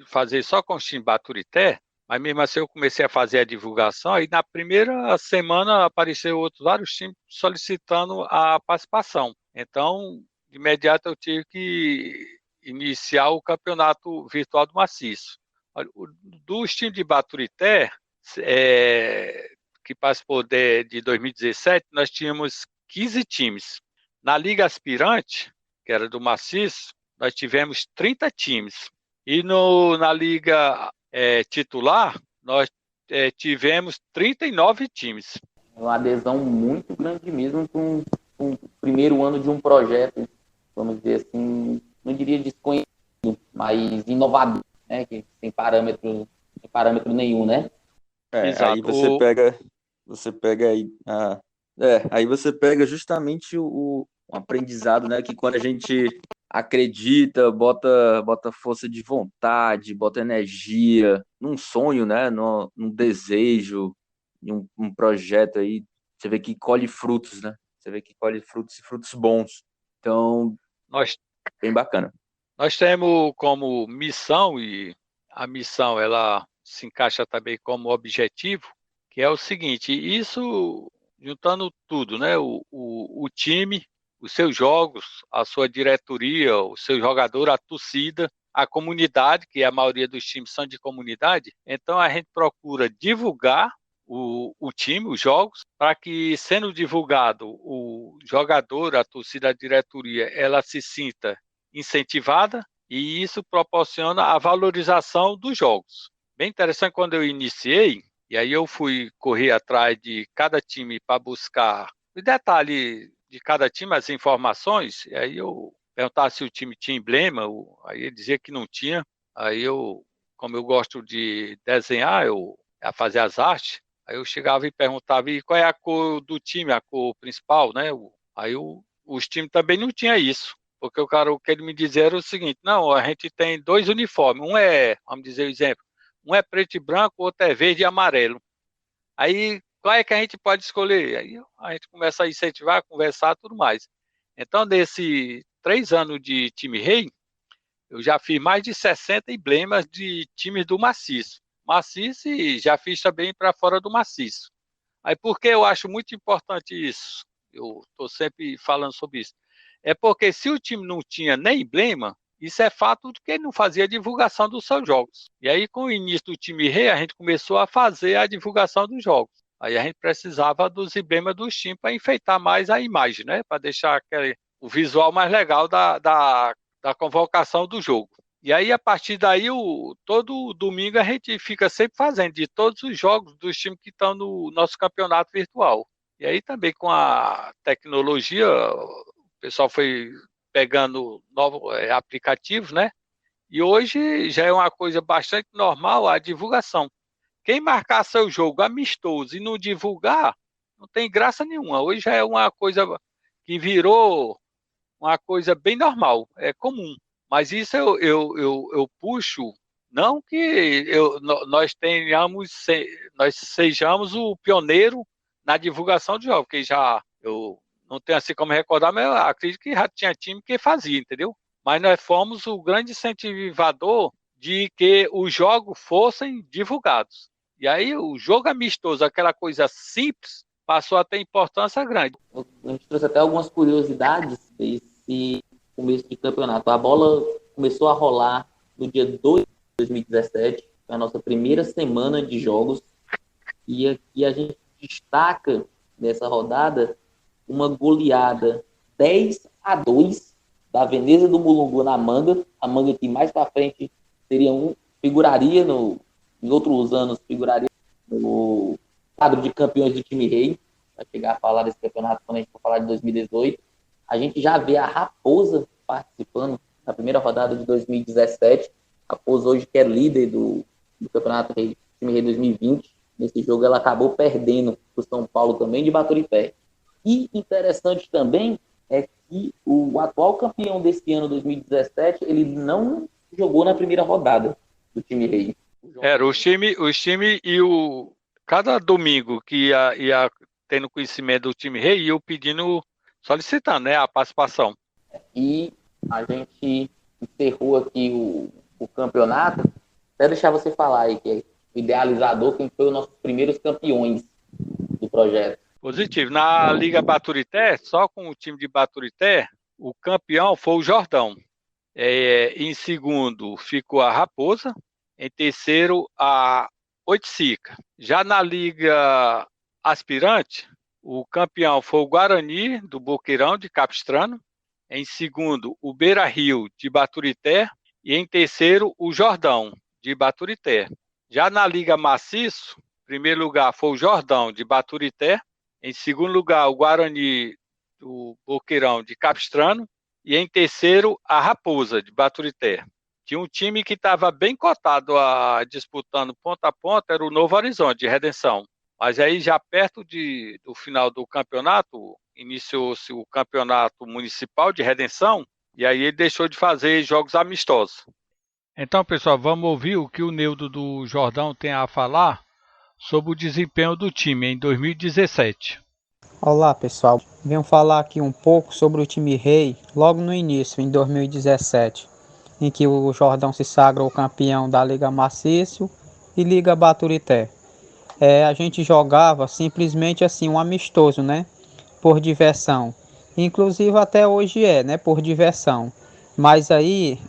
fazer só com o time Baturité, mas mesmo assim eu comecei a fazer a divulgação, aí na primeira semana apareceu vários times solicitando a participação. Então, de imediato eu tive que iniciar o campeonato virtual do maciço. Dos times de Baturité, que participou de 2017, nós tínhamos 15 times. Na Liga Aspirante, que era do maciço, nós tivemos 30 times. E na Liga titular, nós tivemos 39 times. Uma adesão muito grande mesmo com o primeiro ano de um projeto, vamos dizer assim, não diria desconhecido, mas inovador, né? Que sem parâmetro nenhum, né? Exato. Aí você pega aí, aí você pega justamente o aprendizado, né? Que quando a gente acredita, bota força de vontade, bota energia num sonho, né? Num desejo, em um projeto aí, você vê que colhe frutos, né? Você vê que colhe frutos e frutos bons. Então, bem bacana. Nós temos como missão, e a missão ela se encaixa também como objetivo, que é o seguinte, isso juntando tudo, né? O time, os seus jogos, a sua diretoria, o seu jogador, a torcida, a comunidade, que a maioria dos times são de comunidade, então a gente procura divulgar o time, os jogos, para que, sendo divulgado, o jogador, a torcida, a diretoria, ela se sinta incentivada e isso proporciona a valorização dos jogos. Bem interessante quando eu iniciei, e aí eu fui correr atrás de cada time para buscar o detalhe de cada time, as informações, e aí eu perguntava se o time tinha emblema, aí ele dizia que não tinha, aí como eu gosto de desenhar, a fazer as artes, aí eu chegava e perguntava, e qual é a cor do time, a cor principal, né? Aí os times também não tinham isso, porque o que ele me dizia era o seguinte, não, a gente tem 2 uniformes, vamos dizer o exemplo, um é preto e branco, o outro é verde e amarelo. Aí, qual é que a gente pode escolher? Aí a gente começa a incentivar, a conversar, tudo mais. Então, nesses 3 anos de time rei, eu já fiz mais de 60 emblemas de times do maciço. Maciço e já fiz também para fora do maciço. Aí, por que eu acho muito importante isso? Eu estou sempre falando sobre isso. É porque se o time não tinha nem emblema, isso é fato de que ele não fazia divulgação dos seus jogos. E aí, com o início do time rei, a gente começou a fazer a divulgação dos jogos. Aí a gente precisava dos emblemas dos times para enfeitar mais a imagem, né? Para deixar o visual mais legal da convocação do jogo. E aí, a partir daí, todo domingo a gente fica sempre fazendo de todos os jogos dos times que estão no nosso campeonato virtual. E aí também com a tecnologia, o pessoal foi pegando novos aplicativos, né? E hoje já é uma coisa bastante normal a divulgação. Quem marcar seu jogo amistoso e não divulgar, não tem graça nenhuma. Hoje já é uma coisa que virou uma coisa bem normal, é comum. Mas isso eu puxo, não que nós sejamos o pioneiro na divulgação de jogos, porque eu não tenho assim como recordar, mas eu acredito que já tinha time que fazia, entendeu? Mas nós fomos o grande incentivador de que os jogos fossem divulgados. E aí o jogo amistoso, aquela coisa simples, passou a ter importância grande. A gente trouxe até algumas curiosidades desse começo de campeonato. A bola começou a rolar no dia 2 de 2017, a nossa primeira semana de jogos, e aqui a gente destaca nessa rodada uma goleada 10-2 da Veneza do Mulungu na Manga. A Manga que mais para frente figuraria em outros anos, figuraria no quadro de campeões do time rei, vai chegar a falar desse campeonato quando a gente for falar de 2018. A gente já vê a Raposa participando na primeira rodada de 2017. A Raposa hoje que é líder do campeonato rei, time rei 2020. Nesse jogo ela acabou perdendo para o São Paulo também de Baturité. E interessante também é que o atual campeão desse ano, 2017, ele não jogou na primeira rodada do time rei. Era os time e cada domingo que ia tendo conhecimento do time rei, ia pedindo, solicitando, né, a participação. E a gente encerrou aqui o campeonato. Até deixar você falar aí, que é o idealizador, quem foi os nossos primeiros campeões do projeto. Positivo. Na Liga Baturité, só com o time de Baturité, o campeão foi o Jordão. Em segundo ficou a Raposa. Em terceiro, a Oiticica. Já na Liga Aspirante, o campeão foi o Guarani, do Boqueirão, de Capistrano. Em segundo, o Beira Rio, de Baturité. E em terceiro, o Jordão, de Baturité. Já na Liga Maciço, em primeiro lugar foi o Jordão, de Baturité. Em segundo lugar, o Guarani, do Boqueirão, de Capistrano. E em terceiro, a Raposa, de Baturité. Tinha um time que estava bem cotado disputando ponta a ponta, era o Novo Horizonte, de Redenção. Mas aí, já perto do final do campeonato, iniciou-se o campeonato municipal de Redenção, e aí ele deixou de fazer jogos amistosos. Então, pessoal, vamos ouvir o que o Neudo do Jordão tem a falar sobre o desempenho do time em 2017. Olá, pessoal. Venho falar aqui um pouco sobre o time rei logo no início, em 2017. Em que o Jordão se sagrou campeão da Liga Maciço e Liga Baturité. A gente jogava simplesmente assim, um amistoso, né? Por diversão. Inclusive até hoje né? Por diversão. Mas aí,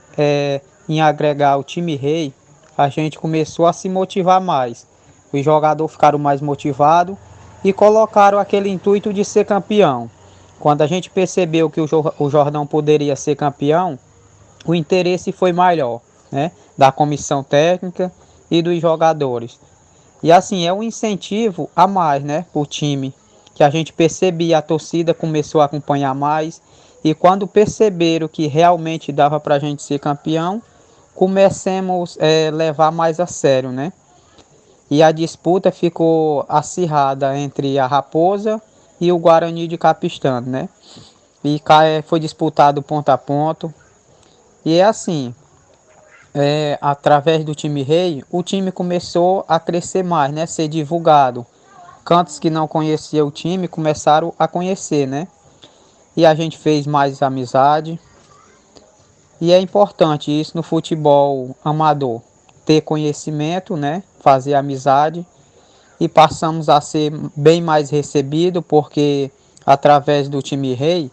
em agregar o time rei, a gente começou a se motivar mais. Os jogadores ficaram mais motivados e colocaram aquele intuito de ser campeão. Quando a gente percebeu que o Jordão poderia ser campeão, o interesse foi maior, né, da comissão técnica e dos jogadores. E assim, é um incentivo a mais, né, para o time, que a gente percebia, a torcida começou a acompanhar mais, e quando perceberam que realmente dava para a gente ser campeão, comecemos a levar mais a sério, né. E a disputa ficou acirrada entre a Raposa e o Guarani de Capistrano, né. E foi disputado ponto a ponto. E é assim, através do time rei, o time começou a crescer mais, né? Ser divulgado. Cantos que não conheciam o time começaram a conhecer, né? E a gente fez mais amizade. E é importante isso no futebol amador. Ter conhecimento, né? Fazer amizade. E passamos a ser bem mais recebido, porque através do time rei,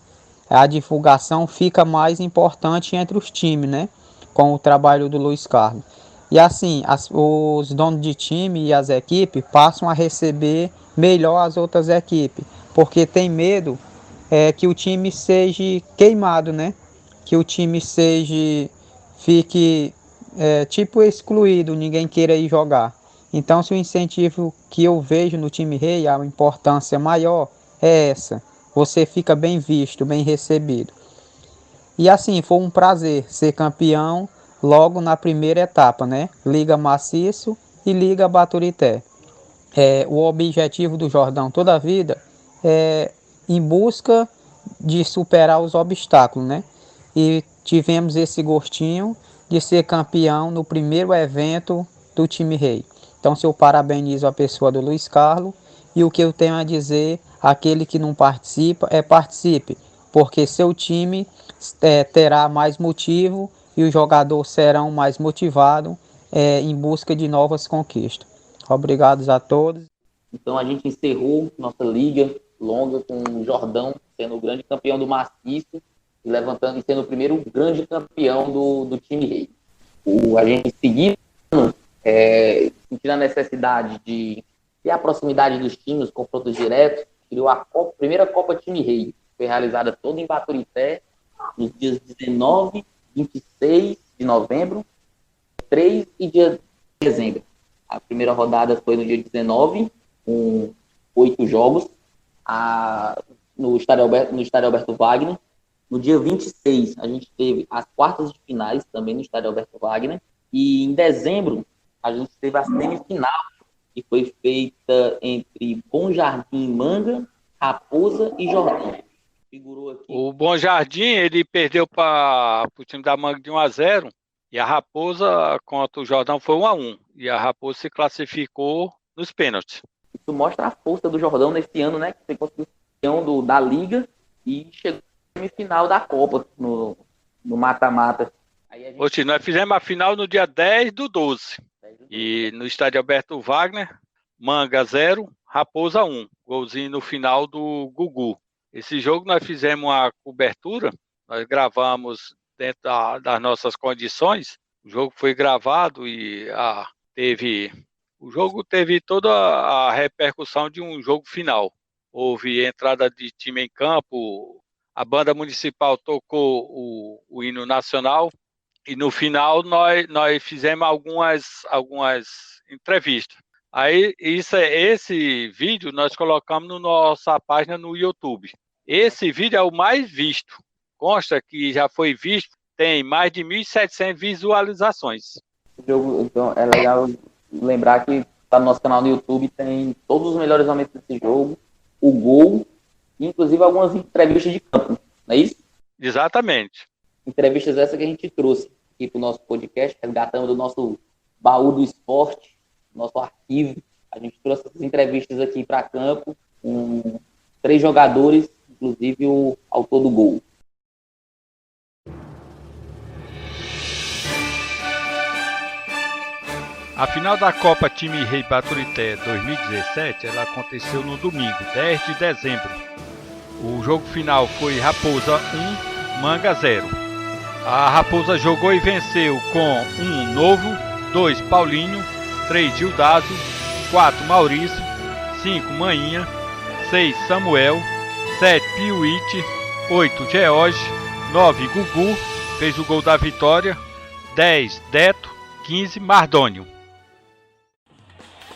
a divulgação fica mais importante entre os times, né? Com o trabalho do Luiz Carlos. E assim, os donos de time e as equipes passam a receber melhor as outras equipes, porque tem medo que o time seja queimado, né? Que o time fique tipo excluído, ninguém queira ir jogar. Então, se o incentivo que eu vejo no time rei, a importância maior é essa. Você fica bem visto, bem recebido. E assim, foi um prazer ser campeão logo na primeira etapa, né? Liga Maciço e Liga Baturité. O objetivo do Jordão toda a vida é em busca de superar os obstáculos, né? E tivemos esse gostinho de ser campeão no primeiro evento do time rei. Então, eu parabenizo a pessoa do Luiz Carlos, e o que eu tenho a dizer, aquele que não participa, participe, porque seu time terá mais motivo e os jogadores serão mais motivados em busca de novas conquistas. Obrigado a todos. Então a gente encerrou nossa liga longa com o Jordão sendo o grande campeão do Maciço e levantando e sendo o primeiro grande campeão do time rei. A gente seguindo, sentindo a necessidade de ter a proximidade dos times, os confrontos diretos, criou a primeira Copa Time Rei, foi realizada toda em Baturité, nos dias 19, 26 de novembro, 3 e dia de dezembro. A primeira rodada foi no dia 19, com 8 jogos no estádio Alberto Wagner. No dia 26, a gente teve as quartas de finais também no estádio Alberto Wagner. E em dezembro, a gente teve a semifinal, que foi feita entre Bom Jardim, Manga, Raposa e Jordão. Figurou aqui. O Bom Jardim, ele perdeu para o time da Manga de 1-0, e a Raposa contra o Jordão foi 1-1. E a Raposa se classificou nos pênaltis. Isso mostra a força do Jordão nesse ano, né? Que foi campeão da Liga e chegou na semifinal da Copa, no mata-mata. Gente... Nós fizemos a final no dia 10/12. E no estádio Alberto Wagner, Manga 0, Raposa 1. Golzinho no final do Gugu. Esse jogo nós fizemos a cobertura, nós gravamos dentro das nossas condições. O jogo foi gravado e o jogo teve toda a repercussão de um jogo final. Houve entrada de time em campo, a banda municipal tocou o hino nacional e no final nós fizemos algumas entrevistas. Aí esse vídeo nós colocamos na nossa página no YouTube. Esse vídeo é o mais visto. Consta que já foi visto, tem mais de 1.700 visualizações. Então é legal lembrar que tá no nosso canal no YouTube, tem todos os melhores momentos desse jogo, o gol, inclusive algumas entrevistas de campo, não é isso? Exatamente. Entrevistas essas que a gente trouxe aqui para o nosso podcast, resgatando do nosso baú do esporte, nosso arquivo. A gente trouxe essas entrevistas aqui para campo com 3 jogadores, inclusive o autor do gol. A final da Copa Time Rei Baturité 2017, ela aconteceu no domingo, 10 de dezembro. O jogo final foi Raposa 1, Manga 0. A Raposa jogou e venceu com 1 Novo, 2 Paulinho, 3 Gildazo, 4 Maurício, 5 Maninha, 6 Samuel, 7 Piuíte, 8 George, 9 Gugu, fez o gol da vitória, 10 Deto, 15 Mardônio.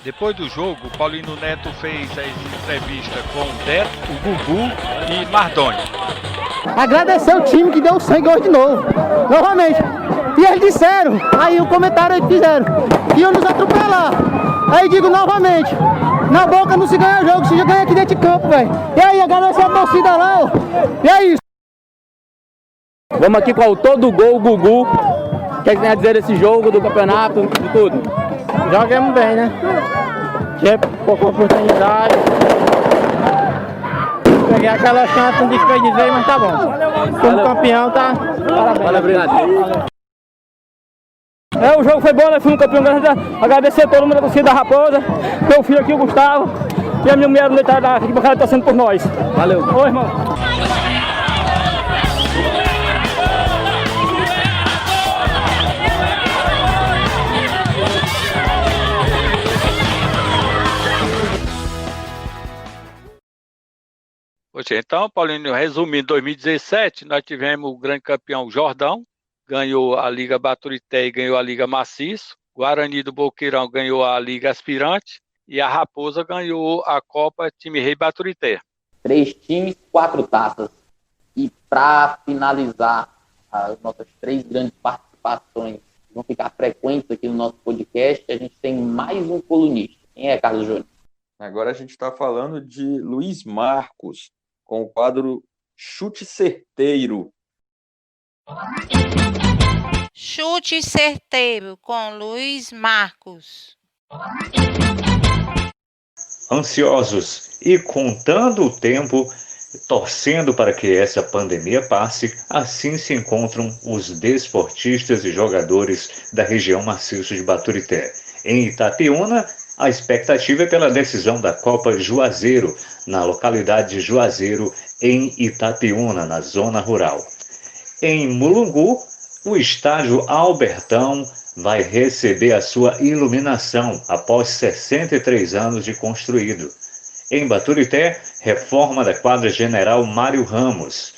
Depois do jogo, o Paulino Neto fez a entrevista com o Deto, o Gugu e Mardônio. Agradecer o time que deu sangue hoje de novo, novamente. E eles disseram, aí o comentário eles fizeram, que iam nos atropelar. Aí digo novamente, na boca não se ganha jogo, se já ganha aqui dentro de campo, velho. E aí, agradecer a torcida lá, ó. E é isso. Vamos aqui com o autor do gol, o Gugu. O que tem a dizer desse jogo, do campeonato, de tudo? Jogamos bem, né? Tinha pouca oportunidade. Peguei aquela chance, não desperdicei, mas tá bom. Como campeão, tá? Parabéns. Valeu, obrigado. O jogo foi bom, nós fomos campeão. Agradecer a todo mundo da torcida da Raposa. Meu filho aqui, o Gustavo. E a minha mulher no detalhe da arquibancada torcendo por nós. Valeu. Oi, irmão. Então, Paulinho, resumindo, 2017, nós tivemos o grande campeão Jordão, ganhou a Liga Baturité e ganhou a Liga Maciço, Guarani do Boqueirão ganhou a Liga Aspirante e a Raposa ganhou a Copa Time Rei Baturité. 3 times, 4 taças. E para finalizar as nossas 3 grandes participações, que vão ficar frequentes aqui no nosso podcast, a gente tem mais um colunista. Quem é, Carlos Júnior? Agora a gente está falando de Luiz Marcos, com o quadro Chute Certeiro. Chute Certeiro, com Luiz Marcos. Ansiosos e contando o tempo, torcendo para que essa pandemia passe, assim se encontram os desportistas e jogadores da região Maciço de Baturité. Em Itapiúna, a expectativa é pela decisão da Copa Juazeiro, na localidade de Juazeiro, em Itapiúna, na zona rural. Em Mulungu, o estádio Albertão vai receber a sua iluminação após 63 anos de construído. Em Baturité, reforma da quadra General Mário Ramos.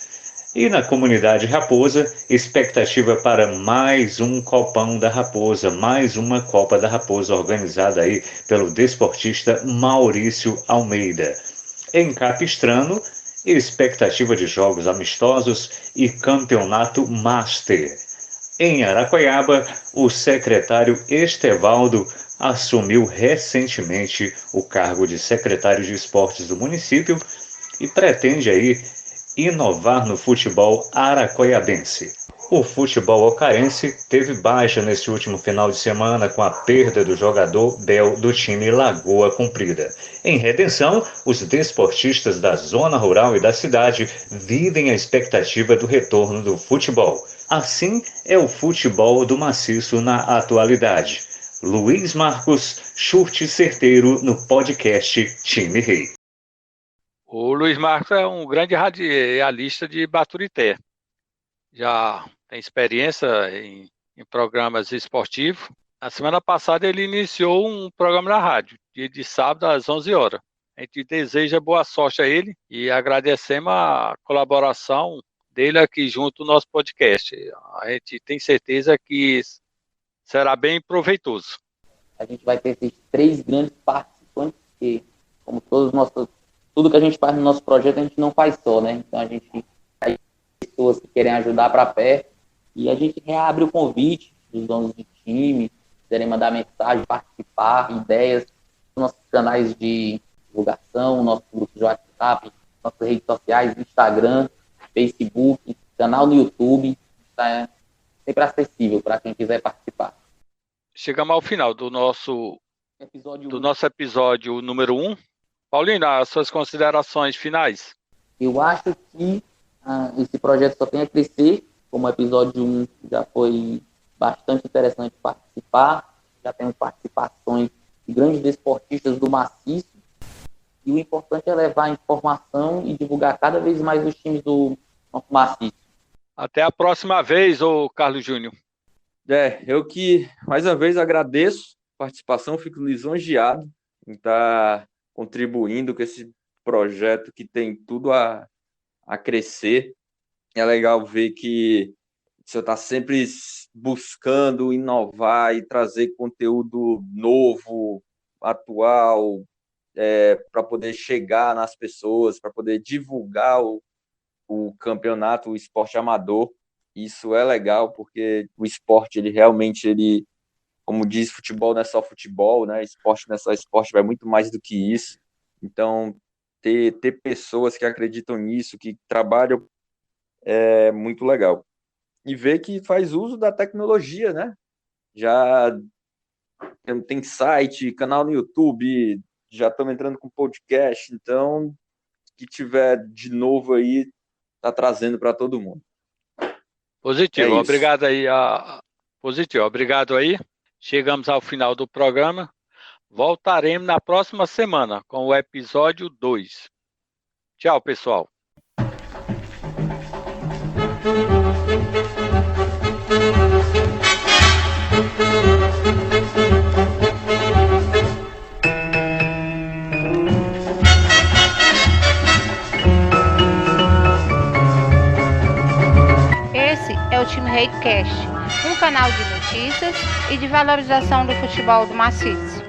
E na comunidade Raposa, expectativa para mais um Copão da Raposa, mais uma Copa da Raposa organizada aí pelo desportista Maurício Almeida. Em Capistrano, expectativa de jogos amistosos e campeonato Master. Em Araquaiaba, o secretário Estevaldo assumiu recentemente o cargo de secretário de esportes do município e pretende aí inovar no futebol araquaiabense. O futebol ocarense teve baixa nesse último final de semana com a perda do jogador Bel do time Lagoa Comprida. Em Redenção, os desportistas da zona rural e da cidade vivem a expectativa do retorno do futebol. Assim é o futebol do maciço na atualidade. Luiz Marcos, chute certeiro no podcast Time Rei. O Luiz Marcos é um grande radialista de Baturité. Já tem experiência em programas esportivos. Na semana passada ele iniciou um programa na rádio, dia de sábado às 11 horas. A gente deseja boa sorte a ele e agradecemos a colaboração dele aqui junto no nosso podcast. A gente tem certeza que será bem proveitoso. A gente vai ter esses 3 grandes participantes, que, como tudo que a gente faz no nosso projeto, a gente não faz só, né? Então a gente tem pessoas que querem ajudar para perto e a gente reabre o convite dos donos de time, quiserem mandar mensagem, participar, ideias, nossos canais de divulgação, nosso grupo de WhatsApp, nossas redes sociais, Instagram, Facebook, canal no YouTube, está sempre acessível para quem quiser participar. Chegamos ao final do nosso episódio número 1. Paulinho, as suas considerações finais? Eu acho que esse projeto só tem a crescer. Como o episódio 1 já foi bastante interessante participar, já temos participações de grandes desportistas do maciço, e o importante é levar a informação e divulgar cada vez mais os times do nosso maciço. Até a próxima vez, ô Carlos Júnior. Eu que, mais uma vez, agradeço a participação, fico lisonjeado em estar contribuindo com esse projeto que tem tudo a crescer. É legal ver que o senhor está sempre buscando inovar e trazer conteúdo novo, atual, para poder chegar nas pessoas, para poder divulgar o campeonato, o esporte amador. Isso é legal, porque o esporte, ele realmente, como diz, futebol não é só futebol, né? Esporte não é só esporte, vai muito mais do que isso. Então, ter pessoas que acreditam nisso, que trabalham, é muito legal. E ver que faz uso da tecnologia, né? Já tem site, canal no YouTube, já estamos entrando com podcast, então, que tiver de novo aí, tá trazendo para todo mundo. Positivo, obrigado aí. Positivo, obrigado aí. Chegamos ao final do programa. Voltaremos na próxima semana com o episódio 2. Tchau, pessoal. Esse é o Time Rei Cast, um canal de notícias e de valorização do futebol do maciço.